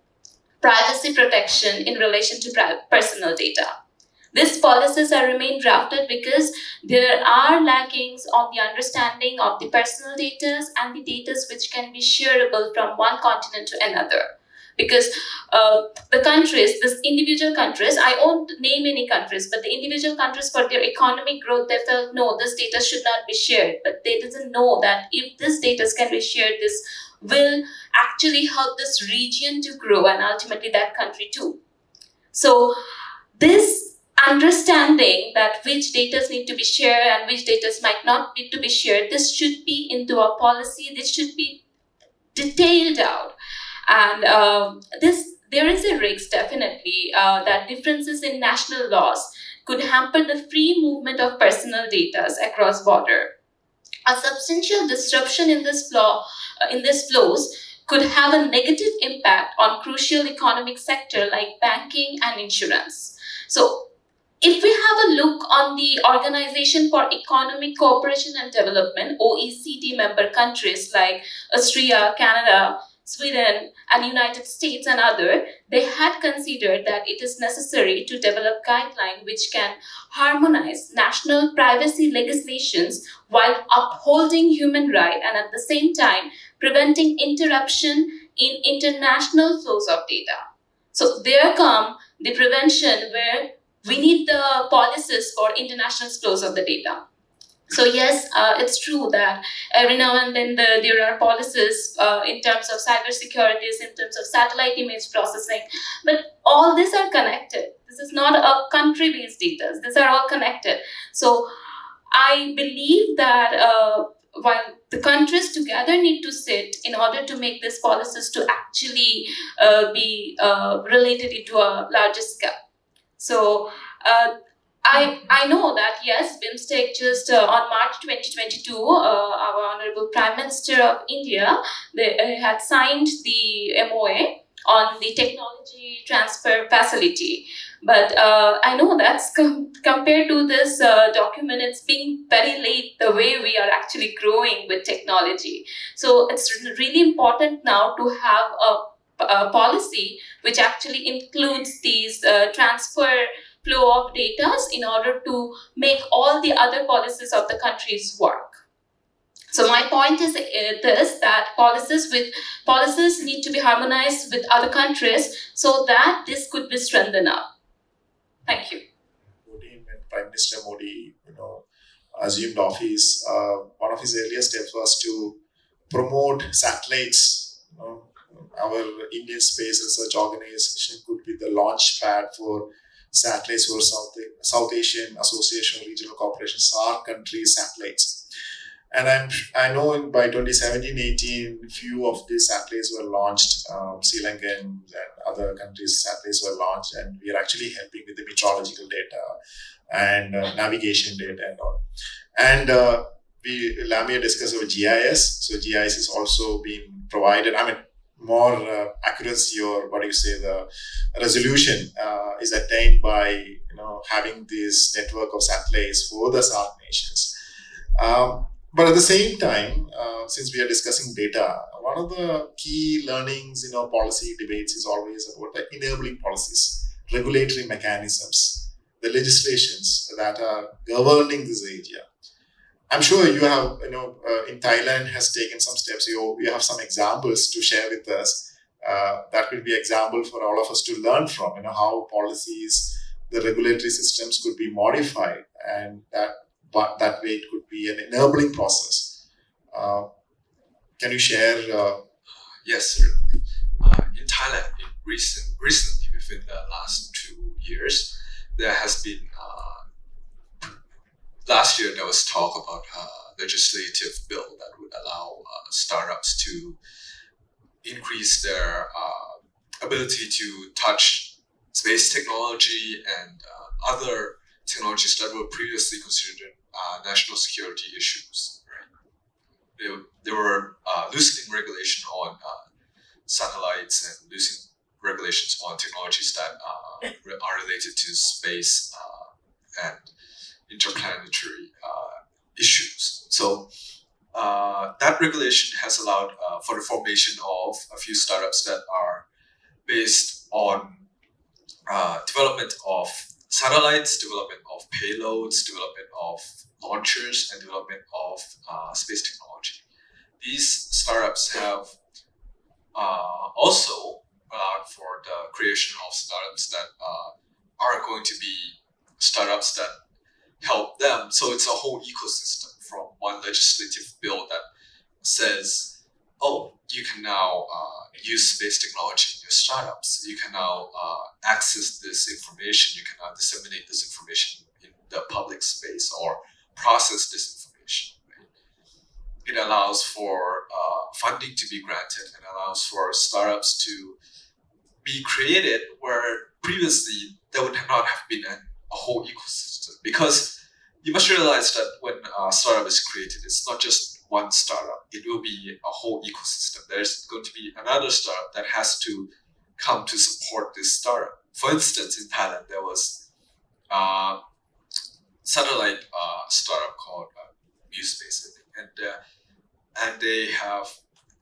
privacy protection in relation to personal data. These policies are remain drafted because there are lackings on the understanding of the personal data and the data which can be shareable from one continent to another. Because the countries, these individual countries, I won't name any countries, but the individual countries for their economic growth, they felt, no, this data should not be shared. But they didn't know that if this data can be shared, this will actually help this region to grow and ultimately that country too. So this understanding that which data need to be shared and which data might not need to be shared, this should be into a policy, this should be detailed out. And there is a risk definitely that differences in national laws could hamper the free movement of personal data across border. A substantial disruption in this flows could have a negative impact on crucial economic sector like banking and insurance. So if we have a look on the Organization for Economic Cooperation and Development, OECD member countries like Austria, Canada, Sweden, and United States and other, they had considered that it is necessary to develop guidelines which can harmonize national privacy legislations while upholding human rights and at the same time preventing interruption in international flows of data. So there come the prevention where we need the policies for international flows of the data. So yes, it's true that every now and then there are policies in terms of cybersecurity, in terms of satellite image processing, but all these are connected. This is not a country-based data. These are all connected. So I believe that while the countries together need to sit in order to make these policies to actually be related into a larger scale. So I know that yes, BIMSTEC just on March 2022, our Honorable Prime Minister of India, they had signed the MOA on the technology transfer facility. But I know that's compared to this document, it's being very late the way we are actually growing with technology. So it's really important now to have a policy which actually includes these transfer flow of data in order to make all the other policies of the countries work. So my point is this, that policies need to be harmonized with other countries so that this could be strengthened up. Thank you. When Prime Minister Modi, assumed office, one of his earlier steps was to promote satellites. Our Indian Space Research Organization could be the launch pad for satellites for South Asian Association of Regional Cooperation, SAARC countries' satellites. And I know by 2017-18, few of these satellites were launched. Sri Lankan and other countries' satellites were launched, and we are actually helping with the meteorological data and navigation data and all. And Lamia discussed about GIS. So GIS is also being provided. I mean, more accuracy, or what do you say, the resolution is attained by having this network of satellites for the SAARC nations. But at the same time, since we are discussing data, one of the key learnings in our policy debates is always about the enabling policies, regulatory mechanisms, the legislations that are governing this area. I'm sure you have, in Thailand has taken some steps. You have some examples to share with us. That could be example for all of us to learn from, how policies, the regulatory systems could be modified, and that way it could be an enabling process. Can you share? Yes, certainly. In Thailand, recently, within the last 2 years, there has been. Last year, there was talk about a legislative bill that would allow startups to increase their ability to touch space technology and other technologies that were previously considered national security issues. Right? They were loosening regulation on satellites and loosening regulations on technologies that are related to space and interplanetary issues. So that regulation has allowed for the formation of a few startups that are based on development of satellites, development of payloads, development of launchers, and development of space technology. These startups have also allowed for the creation of startups that are going to be startups that help them. So it's a whole ecosystem from one legislative bill that says, oh, you can now use space technology in your startups. You can now access this information. You can now disseminate this information in the public space or process this information. Right? It allows for funding to be granted and allows for startups to be created where previously there would not have been a whole ecosystem. Because you must realize that when a startup is created, it's not just one startup. It will be a whole ecosystem. There's going to be another startup that has to come to support this startup. For instance, in Thailand, there was a satellite startup called MuSpace, I think, and they have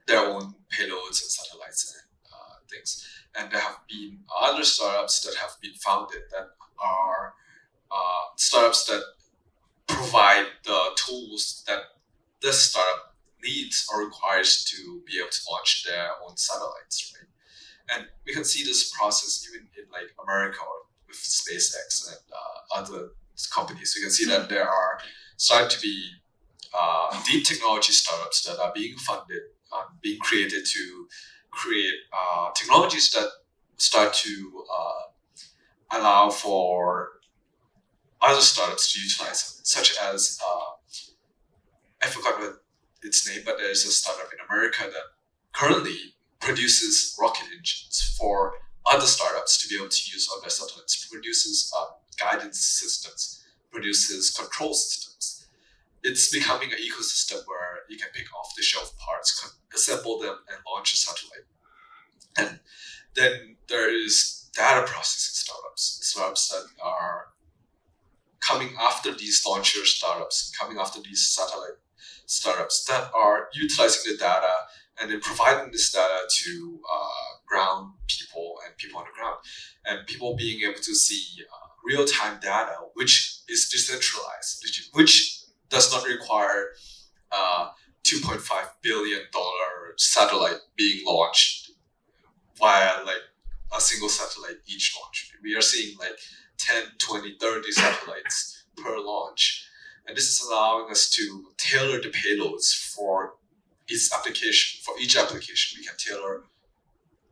their own payloads and satellites and things. And there have been other startups that have been founded that are startups that provide the tools that this startup needs or requires to be able to launch their own satellites, right? And we can see this process even in like America or with SpaceX and other companies. We can see that there are starting to be deep technology startups that are being funded, being created to create technologies that start to allow for other startups to utilize them, such as I forgot what its name, but there's a startup in America that currently produces rocket engines for other startups to be able to use on their satellites, produces guidance systems, produces control systems. It's becoming an ecosystem where you can pick off-the-shelf parts, assemble them, and launch a satellite. And then there is data processing startups that are coming after these launcher startups, coming after these satellite startups that are utilizing the data and then providing this data to ground people and people on the ground, and people being able to see real-time data, which is decentralized, which does not require $2.5 billion satellite being launched via like a single satellite each launch. We are seeing like 10, 20, 30 satellites per launch. And this is allowing us to tailor the payloads for each application. For each application, we can tailor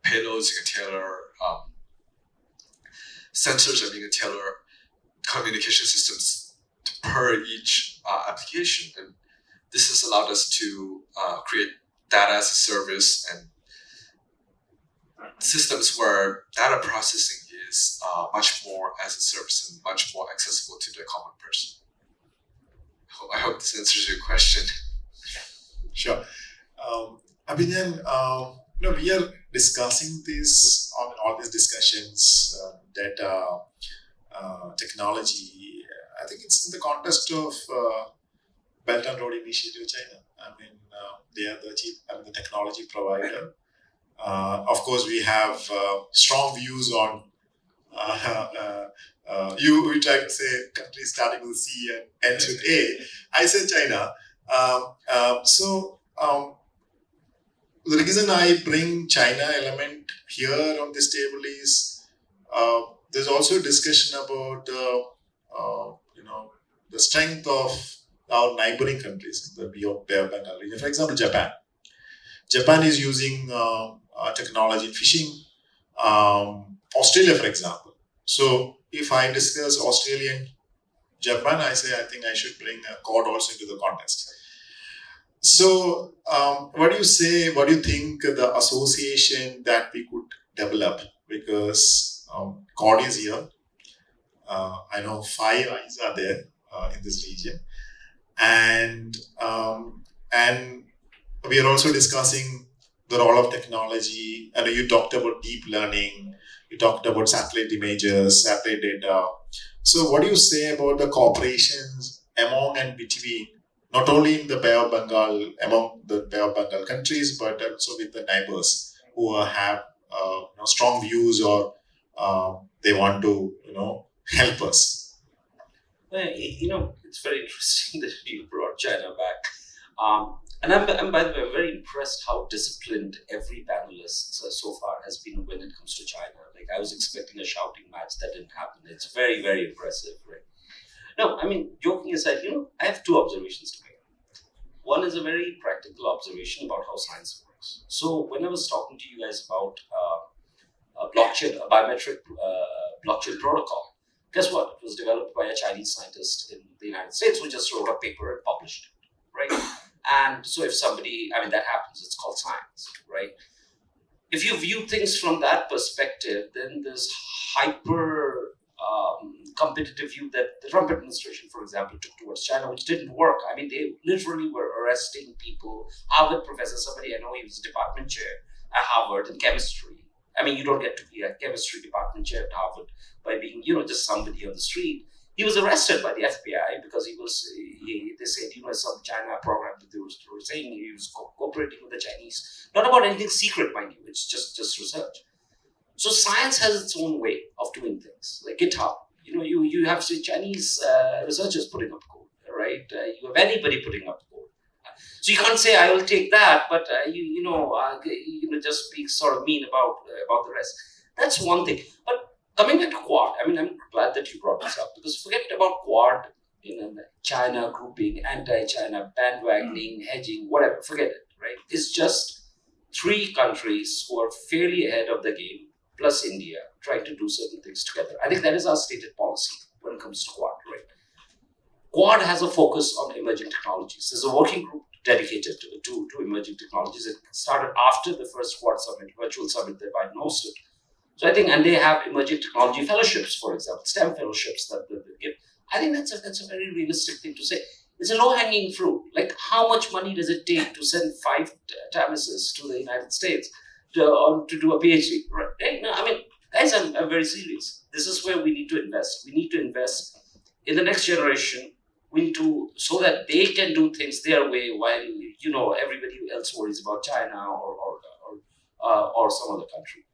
payloads, we can tailor sensors, and we can tailor communication systems per each application. And this has allowed us to create data as a service and systems where data processing is much more as a service and much more accessible to the common person. I hope this answers your question. Sure. Abhinyan, we are discussing this, all these discussions, data, technology. I think it's in the context of Belt and Road Initiative China. They are the technology provider. Of course, we have strong views on you try to say countries starting with C and ends with A. I said China. The reason I bring China element here on this table is there's also a discussion about the strength of our neighboring countries in the Bay of Bengal region. For example, Japan. Japan is using technology in fishing. Australia, for example. So if I discuss Australia and Japan, I think I should bring a Cod also into the context. So what do you say, what do you think the association that we could develop? Because Cord is here. I know 5 eyes are there in this region, and we are also discussing the role of technology. I know you talked about deep learning. You talked about satellite images, satellite data. So, what do you say about the cooperations among and between, not only in the Bay of Bengal, among the Bay of Bengal countries, but also with the neighbors who have strong views, or they want to help us? Well, it's very interesting that you brought China back. And I'm, by the way, I'm very impressed how disciplined every panelist so far has been when it comes to China. Like, I was expecting a shouting match that didn't happen. It's very, very impressive, right? No, I mean, joking aside, I have 2 observations to make. One is a very practical observation about how science works. So, when I was talking to you guys about a biometric blockchain protocol, guess what? It was developed by a Chinese scientist in the United States who just wrote a paper and published it, right? And so if somebody, that happens, it's called science, right? If you view things from that perspective, then this hyper competitive view that the Trump administration, for example, took towards China, which didn't work. They literally were arresting people. Harvard professor, somebody I know, he was a department chair at Harvard in chemistry. You don't get to be a chemistry department chair at Harvard by being, just somebody on the street. He was arrested by the FBI because they said, some China program that they were saying he was cooperating with the Chinese. Not about anything secret, mind you, it's just research. So science has its own way of doing things, like GitHub. You have Chinese researchers putting up code, right? You have anybody putting up code. So you can't say I will take that, but just be sort of mean about the rest. That's one thing. But coming back to Quad, I'm glad that you brought this up, because forget about Quad, China grouping, anti-China, bandwagoning, hedging, whatever. Forget it, right? It's just 3 countries who are fairly ahead of the game, plus India, trying to do certain things together. I think that is our stated policy when it comes to Quad, right? Quad has a focus on emerging technologies. There's a working group dedicated to emerging technologies. It started after the first Quad summit, virtual summit that Biden hosted. So I think, and they have emerging technology fellowships, for example, STEM fellowships that they give. I think that's a very realistic thing to say. It's a low-hanging fruit. Like, how much money does it take to send 5 Tamises to the United States to do a PhD? Right? No, guys, I'm very serious. This is where we need to invest. We need to invest in the next generation. We need to, so that they can do things their way, while everybody else worries about China or some other country.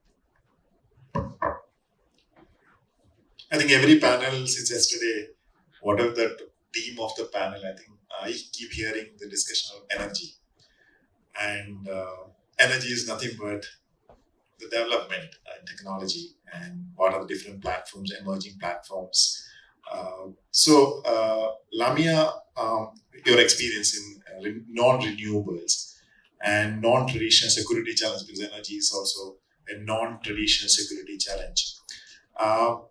I think every panel since yesterday, whatever the theme of the panel, I think I keep hearing the discussion of energy. And energy is nothing but the development and technology, and what are the different platforms, emerging platforms. Lamia, your experience in non-renewables and non-traditional security challenge, because energy is also a non-traditional security challenge.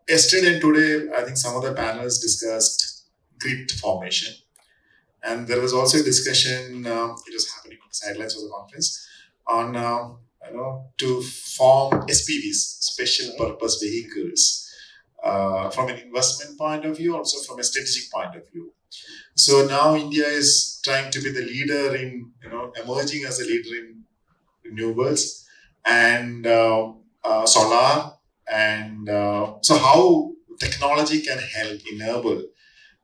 Yesterday and today, I think some of the panels discussed grid formation, and there was also a discussion. It was happening on the sidelines of the conference on to form SPVs, special purpose vehicles, from an investment point of view, also from a strategic point of view. So now India is trying to be the leader in emerging as a leader in renewables and solar. And so how technology can help enable,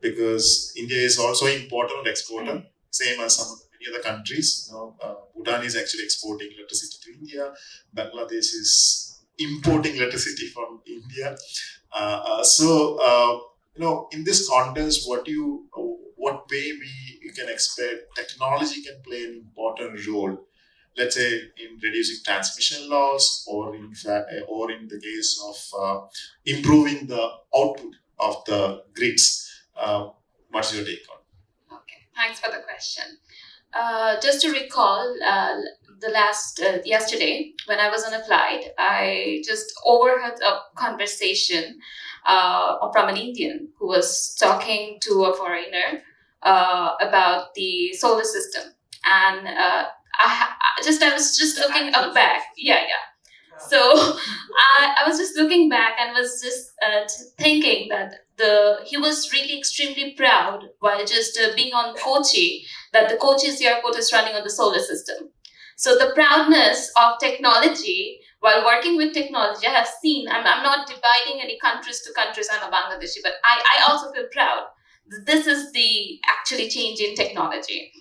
because India is also an important exporter, same as many other countries. Bhutan is actually exporting electricity to India. Bangladesh is importing electricity from India. In this context, what way you can expect technology can play an important role, let's say in reducing transmission loss, or in the case of improving the output of the grids. What's your take on? Okay, thanks for the question. Just to recall, yesterday when I was on a flight, I just overheard a conversation from an Indian who was talking to a foreigner about the solar system, and I was just looking up back. Yeah. So I was just looking back and was just thinking that he was really extremely proud while just being on Kochi, that the Kochi's airport is running on the solar system. So the proudness of technology, while working with technology, I have seen, I'm not dividing any countries to countries, I'm a Bangladeshi, but I also feel proud. This is the actually change in technology.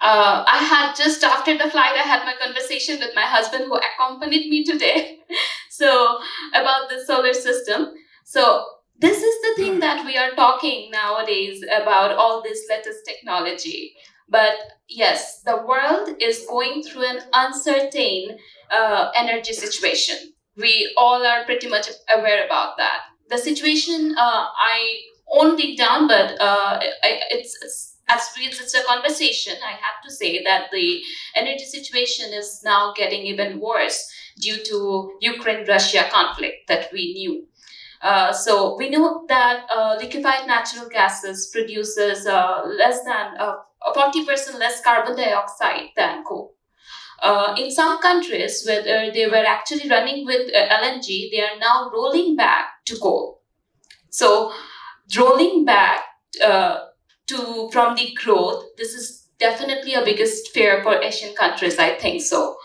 I had just after the flight, I had my conversation with my husband who accompanied me today. So about the solar system. So this is the thing that we are talking nowadays about all this latest technology. But yes, the world is going through an uncertain energy situation. We all are pretty much aware about that. The situation I only down, but it's as it's a conversation, I have to say that the energy situation is now getting even worse due to Ukraine-Russia conflict that we knew. So we know that liquefied natural gases produces less than 40% less carbon dioxide than coal. In some countries where they were actually running with LNG, they are now rolling back to coal. So rolling back from the growth, this is definitely a biggest fear for Asian countries, I think so.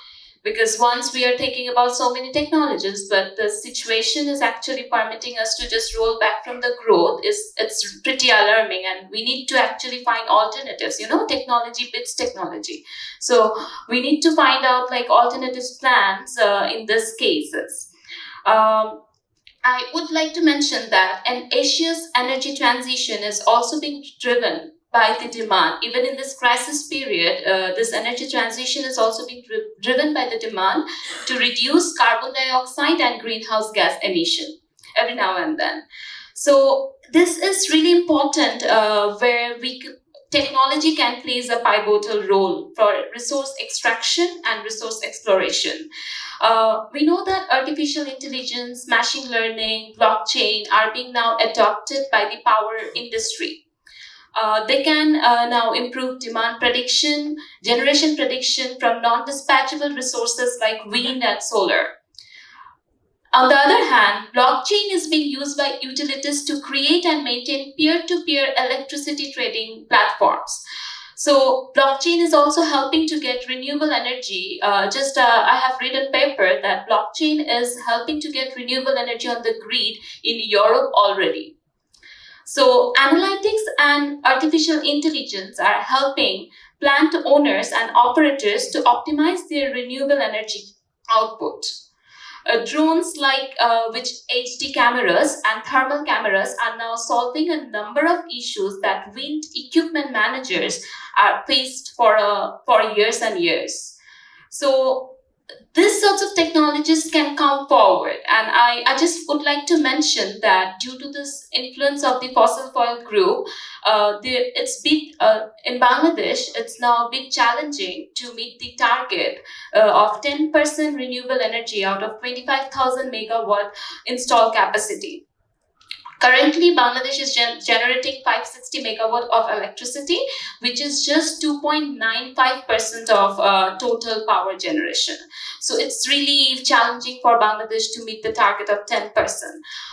Because once we are thinking about so many technologies, but the situation is actually permitting us to just roll back from the growth, it's pretty alarming, and we need to actually find alternatives. Technology beats technology. So we need to find out like alternative plans in these cases. I would like to mention that Asia's energy transition is also being driven by the demand. Even in this crisis period, this energy transition is also being driven by the demand to reduce carbon dioxide and greenhouse gas emission every now and then. So this is really important where technology can play a pivotal role for resource extraction and resource exploration. We know that artificial intelligence, machine learning, blockchain are being now adopted by the power industry. They can now improve demand prediction, generation prediction from non-dispatchable resources like wind and solar. On the other hand, blockchain is being used by utilities to create and maintain peer-to-peer electricity trading platforms. So blockchain is also helping to get renewable energy. I have read a paper that blockchain is helping to get renewable energy on the grid in Europe already. So analytics and artificial intelligence are helping plant owners and operators to optimize their renewable energy output. Drones like which HD cameras and thermal cameras are now solving a number of issues that wind equipment managers are faced for years and years. So these sorts of technologies can come forward, and I just would like to mention that due to this influence of the fossil fuel group, in Bangladesh, it's now a bit challenging to meet the target of 10% renewable energy out of 25,000 megawatt installed capacity. Currently, Bangladesh is generating 560 megawatt of electricity, which is just 2.95% of total power generation. So it's really challenging for Bangladesh to meet the target of 10%.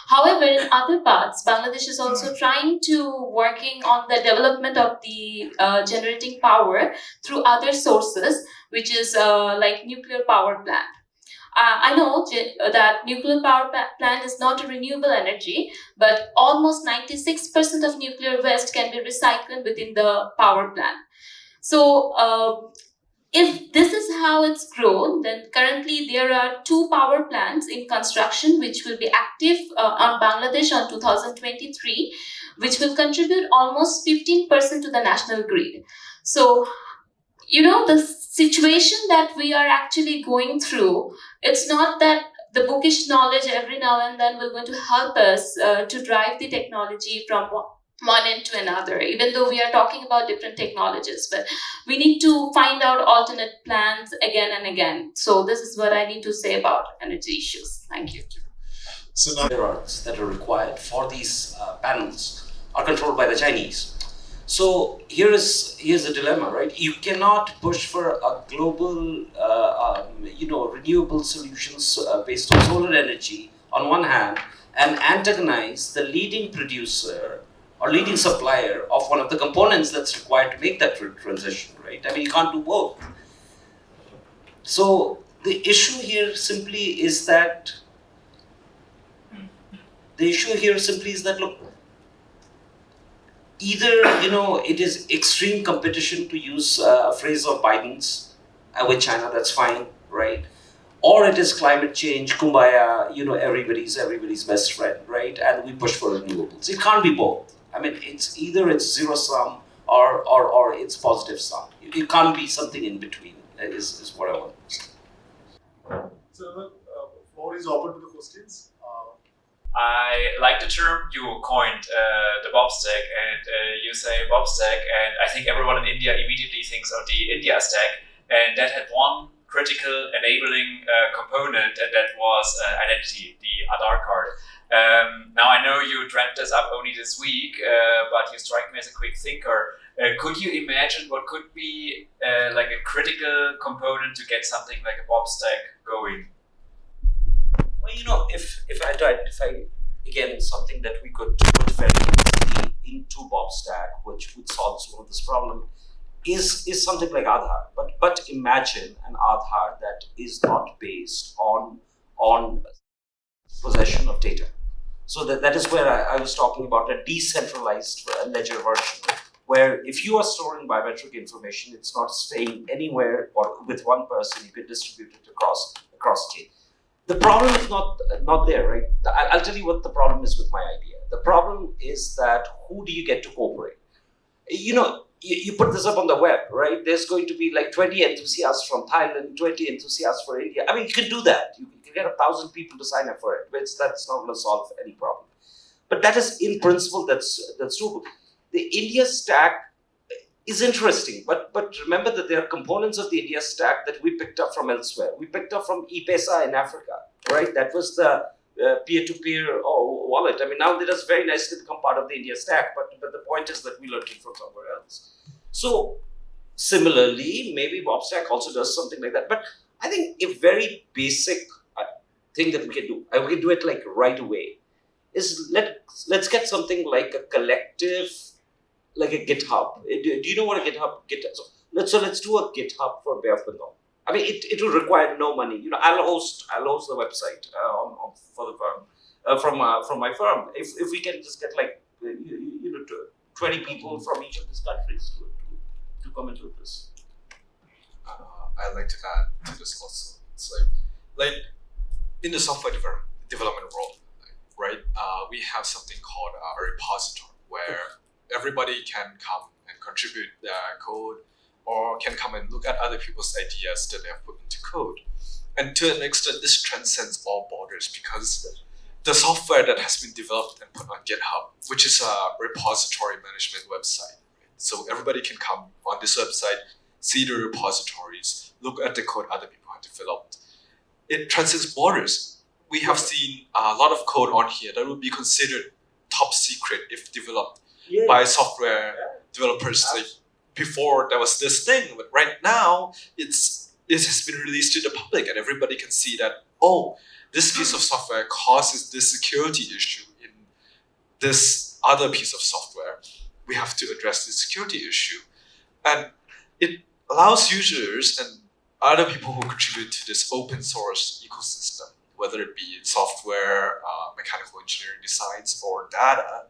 However, in other parts, Bangladesh is also trying to working on the development of the generating power through other sources, which is like nuclear power plant. I know that nuclear power plant is not a renewable energy, but almost 96% of nuclear waste can be recycled within the power plant. So if this is how it's grown, then currently there are 2 power plants in construction which will be active on Bangladesh on 2023, which will contribute almost 15% to the national grid. So the situation that we are actually going through, it's not that the bookish knowledge every now and then will going to help us to drive the technology from one end to another, even though we are talking about different technologies, but we need to find out alternate plans again and again. So this is what I need to say about energy issues. Thank you. So now that are required for these panels are controlled by the Chinese. So here's a dilemma, right? You cannot push for a global, renewable solutions based on solar energy on one hand, and antagonize the leading producer or leading supplier of one of the components that's required to make that transition, right? I mean, you can't do both. So the issue here simply is that look, either it is extreme competition, to use a phrase of Biden's with China, that's fine, right? Or it is climate change, kumbaya, everybody's best friend, right? And we push for renewables. It can't be both. I mean, it's either it's zero sum or it's positive sum. It can't be something in between. Is what I want to say. So the floor is open to the questions. I like the term you coined, the Bob stack, and you say Bob stack, and I think everyone in India immediately thinks of the India stack, and that had one critical enabling component, and that was identity, the Aadhaar card. Now I know you dreamt this up only this week, but you strike me as a quick thinker. Could you imagine what could be like a critical component to get something like a Bob stack going? Well, if I again, something that we could put very easily into Bob stack, which would solve some of this problem, is something like Aadhaar. But imagine an Aadhaar that is not based on possession of data. So that is where I was talking about a decentralized ledger version, where if you are storing biometric information, it's not staying anywhere or with one person. You can distribute it across chain. The problem is not there, right? I'll tell you what the problem is with my idea. The problem is that who do you get to cooperate? You put this up on the web, right? There's going to be like 20 enthusiasts from Thailand, 20 enthusiasts for India. I mean, you can do that. You can get 1,000 people to sign up for it, but that's not going to solve any problem. But that is, in principle, that's doable. The India stack is interesting, but remember that there are components of the India stack that we picked up from elsewhere. We picked up from ePesa in Africa, right? That was the peer-to-peer wallet. I mean, now that has very nicely become part of the India stack, but the point is that we learned it from somewhere else. So similarly, maybe Bob stack also does something like that. But I think a very basic thing that we can do, and we can do it like right away, is let's get something like a collective, like a GitHub. Do you know what a GitHub? So let's do a GitHub for Bay of Bengal. I mean, it will require no money. I'll host the website for the firm from my firm. If we can just get like 20 people from each of these countries to come into this. I'd like to add to this also. It's like in the software development world, right? We have something called a repository where everybody can come and contribute their code, or can come and look at other people's ideas that they have put into code. And to an extent, this transcends all borders, because the software that has been developed and put on GitHub, which is a repository management website. Right? So everybody can come on this website, see the repositories, look at the code other people have developed. It transcends borders. We have seen a lot of code on here that would be considered top secret if developed by software developers. Like before, there was this thing, but right now it has been released to the public, and everybody can see that, oh, this piece of software causes this security issue in this other piece of software. We have to address this security issue. And it allows users and other people who contribute to this open source ecosystem, whether it be software, mechanical engineering designs, or data,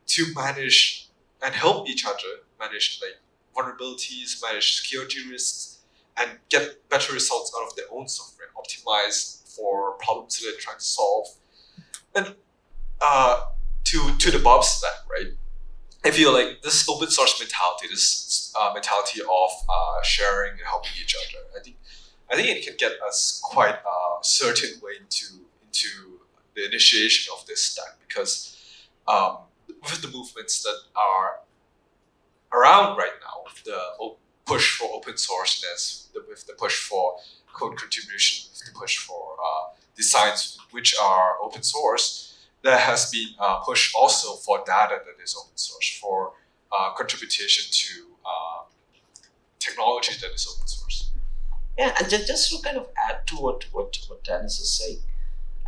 to manage and help each other manage like vulnerabilities, manage security risks, and get better results out of their own software, optimize for problems that they're trying to solve. And to the Bob stack, right? I feel like this open source mentality, this mentality of sharing and helping each other, I think it can get us quite a certain way into the initiation of this stack, because with the movements that are around right now, with the push for open sourceness, with the push for code contribution, with the push for designs which are open source, there has been a push also for data that is open source, for contribution to technology that is open source. Yeah, and just to kind of add to what Dennis is saying,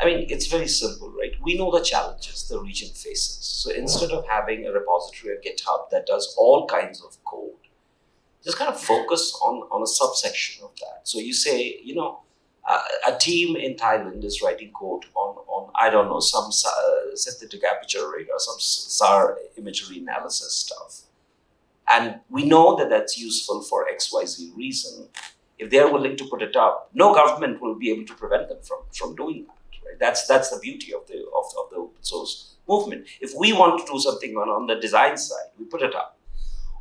I mean, it's very simple, right? We know the challenges the region faces. So instead of having a repository at GitHub that does all kinds of code, just kind of focus on a subsection of that. So you say, a team in Thailand is writing code on I don't know, some synthetic aperture radar, some SAR imagery analysis stuff. And we know that that's useful for XYZ reason. If they're willing to put it up, no government will be able to prevent them from doing that. Right? That's the beauty of the open source movement. If we want to do something on the design side, we put it up.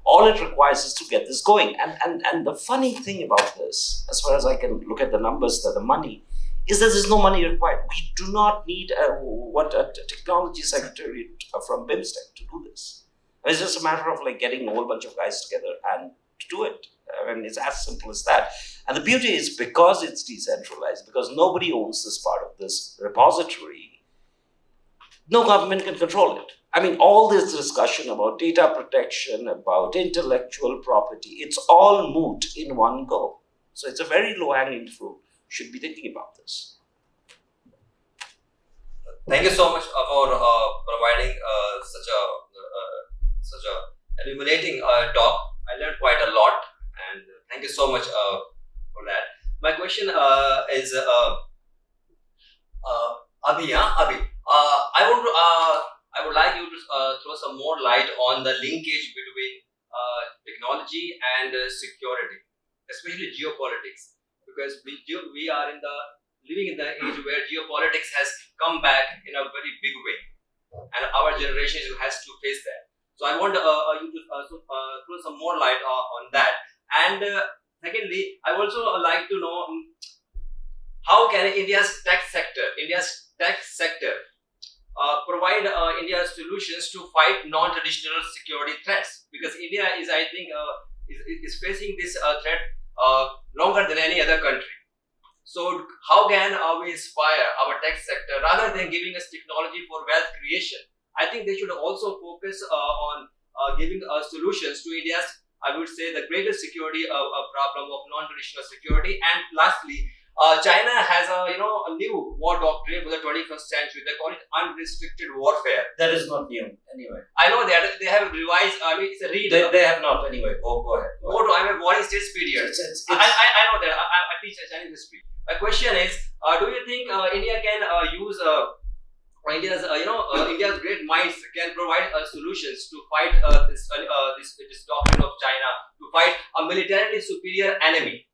All it requires is to get this going. And the funny thing about this, as far as I can look at the numbers, the money, is that there's no money required. We do not need a technology secretariat from BIMSTEC to do this. It's just a matter of like getting a whole bunch of guys together and to do it. I mean, it's as simple as that. And the beauty is because it's decentralized, because nobody owns this part of this repository, no government can control it. I mean, all this discussion about data protection, about intellectual property, it's all moot in one go. So it's a very low-hanging fruit. Should be thinking about this. Thank you so much for providing such a illuminating talk. I learned quite a lot, and thank you so much for that. My question is Abhi. I would like you to throw some more light on the linkage between technology and security, especially geopolitics, because we are living in the age where geopolitics has come back in a very big way, and our generation has to face that. So I want you to throw some more light on that. And secondly, I also like to know how can India's tech sector provide India solutions to fight non-traditional security threats, because India is, I think, is facing this threat longer than any other country. So how can we inspire our tech sector rather than giving us technology for wealth creation? I think they should also focus on giving solutions to India's, I would say, the greatest security problem of non-traditional security. And lastly, China has a new war doctrine for the 21st century. They call it unrestricted warfare. That is not new, anyway. I know that they have revised. I mean, it's a read. They have not, anyway. Go ahead. I'm a warring states period. I know that. I teach Chinese history. My question is, do you think India can use India's great minds can provide solutions to fight this doctrine of China, to fight a militarily superior enemy?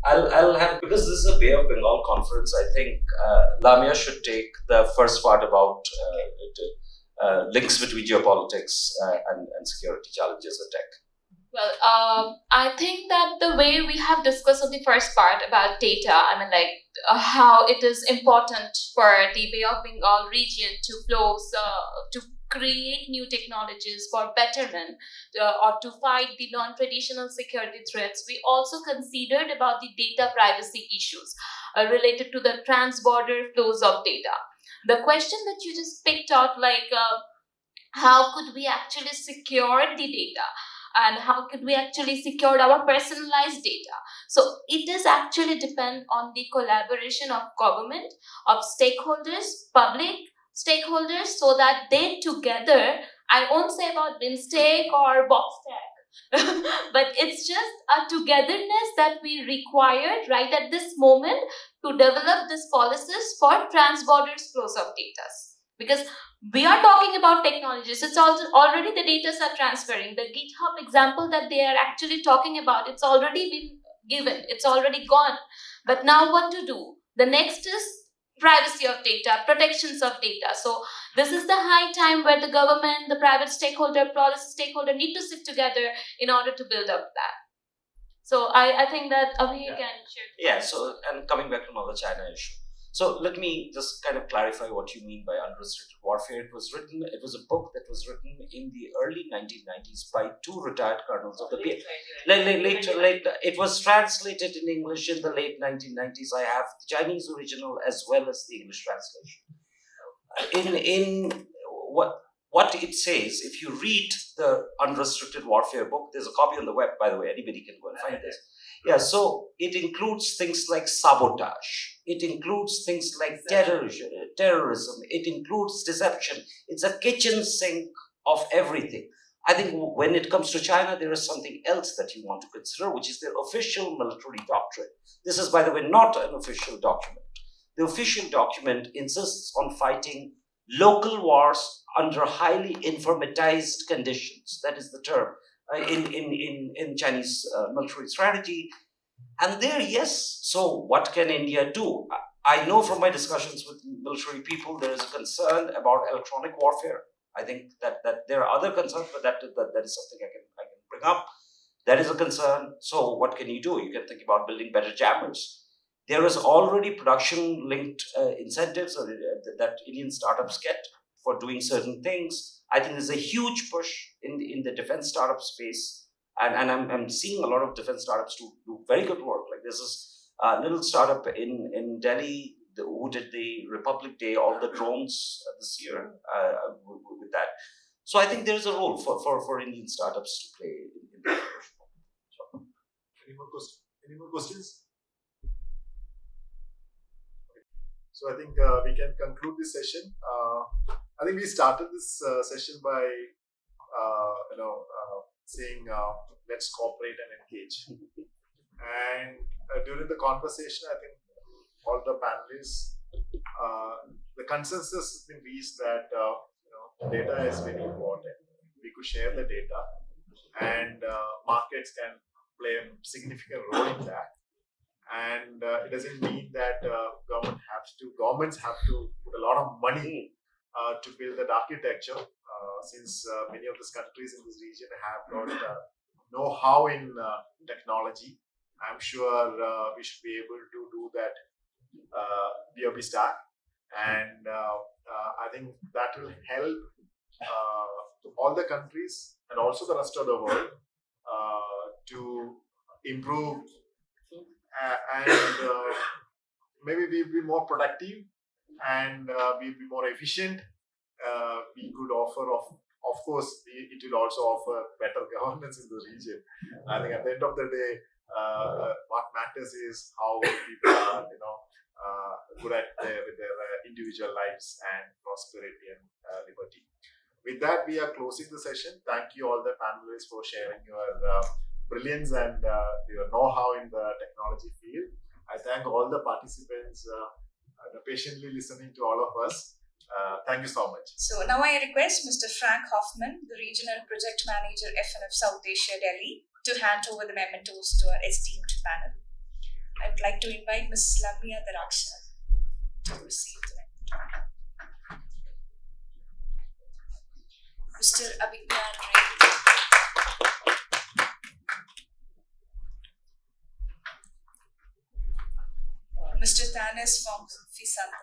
I'll have, because this is a Bay of Bengal conference, I think Lamia should take the first part about links between geopolitics and security challenges of tech. Well, I think that the way we have discussed on the first part about data, I mean, like how it is important for the Bay of Bengal region to flow, to create new technologies for betterment or to fight the non-traditional security threats. We also considered about the data privacy issues related to the trans-border flows of data. The question that you just picked out, like how could we actually secure the data? And how could we actually secure our personalized data? So it does actually depend on the collaboration of government, of stakeholders, public stakeholders, so that they together, I won't say about BIMSTEC or BOBSTEC, but it's just a togetherness that we required right at this moment to develop these policies for trans-border flows of data. Because we are talking about technologies, it's also already the data are transferring. The GitHub example that they are actually talking about, it's already been given, it's already gone. But now what to do? The next is privacy of data, protections of data. So this is the high time where the government, the private stakeholder, policy stakeholder need to sit together in order to build up that. So I think that Abhi can share. Yeah, so, and coming back to another China issue. So let me just kind of clarify what you mean by unrestricted warfare. It was a book that was written in the early 1990s by two retired colonels of the late. It was translated in English in the late 1990s. I have the Chinese original as well as the English translation. In what it says, if you read the Unrestricted Warfare book, there's a copy on the web, by the way, anybody can go and find this. Yeah, so it includes things like sabotage. It includes things like terrorism. It includes deception. It's a kitchen sink of everything. I think when it comes to China, there is something else that you want to consider, which is their official military doctrine. This is, by the way, not an official document. The official document insists on fighting local wars under highly informatized conditions. That is the term in Chinese military strategy. And there, yes, so what can India do? I know from my discussions with military people, there is a concern about electronic warfare. I think that there are other concerns, but that is something I can bring up. That is a concern. So what can you do? You can think about building better jammers. There is already production-linked incentives that Indian startups get for doing certain things. I think there's a huge push in the defense startup space, and I'm seeing a lot of defense startups do very good work. Like there's this little startup in Delhi who did the Republic Day, all the drones this year with that. So I think there's a role for Indian startups to play in that. Any more questions? So I think we can conclude this session. I think we started this session by saying let's cooperate and engage. And during the conversation, I think all the panelists, the consensus has been reached that data is very important. We could share the data, and markets can play a significant role in that. And it doesn't mean that governments have to put a lot of money to build that architecture, since many of these countries in this region have got know-how in technology. I'm sure we should be able to do that BOP stack, and I think that will help all the countries and also the rest of the world to improve and maybe we'll be more productive and we'll be more efficient. We could offer, of course, it will also offer better governance in the region. I think at the end of the day, what matters is how people are, good at with their individual lives and prosperity and liberty. With that, we are closing the session. Thank you all the panelists for sharing your brilliance and your know-how in the technology field. I thank all the participants patiently listening to all of us. Thank you so much. So now I request Mr. Frank Hoffman, the Regional Project Manager, FNF South Asia, Delhi, to hand over the mementos to our esteemed panel. I would like to invite Ms. Lamia Daraksha to receive the memento. Mr. Abhigyan Ray. Mr. Tanis from Fisanta.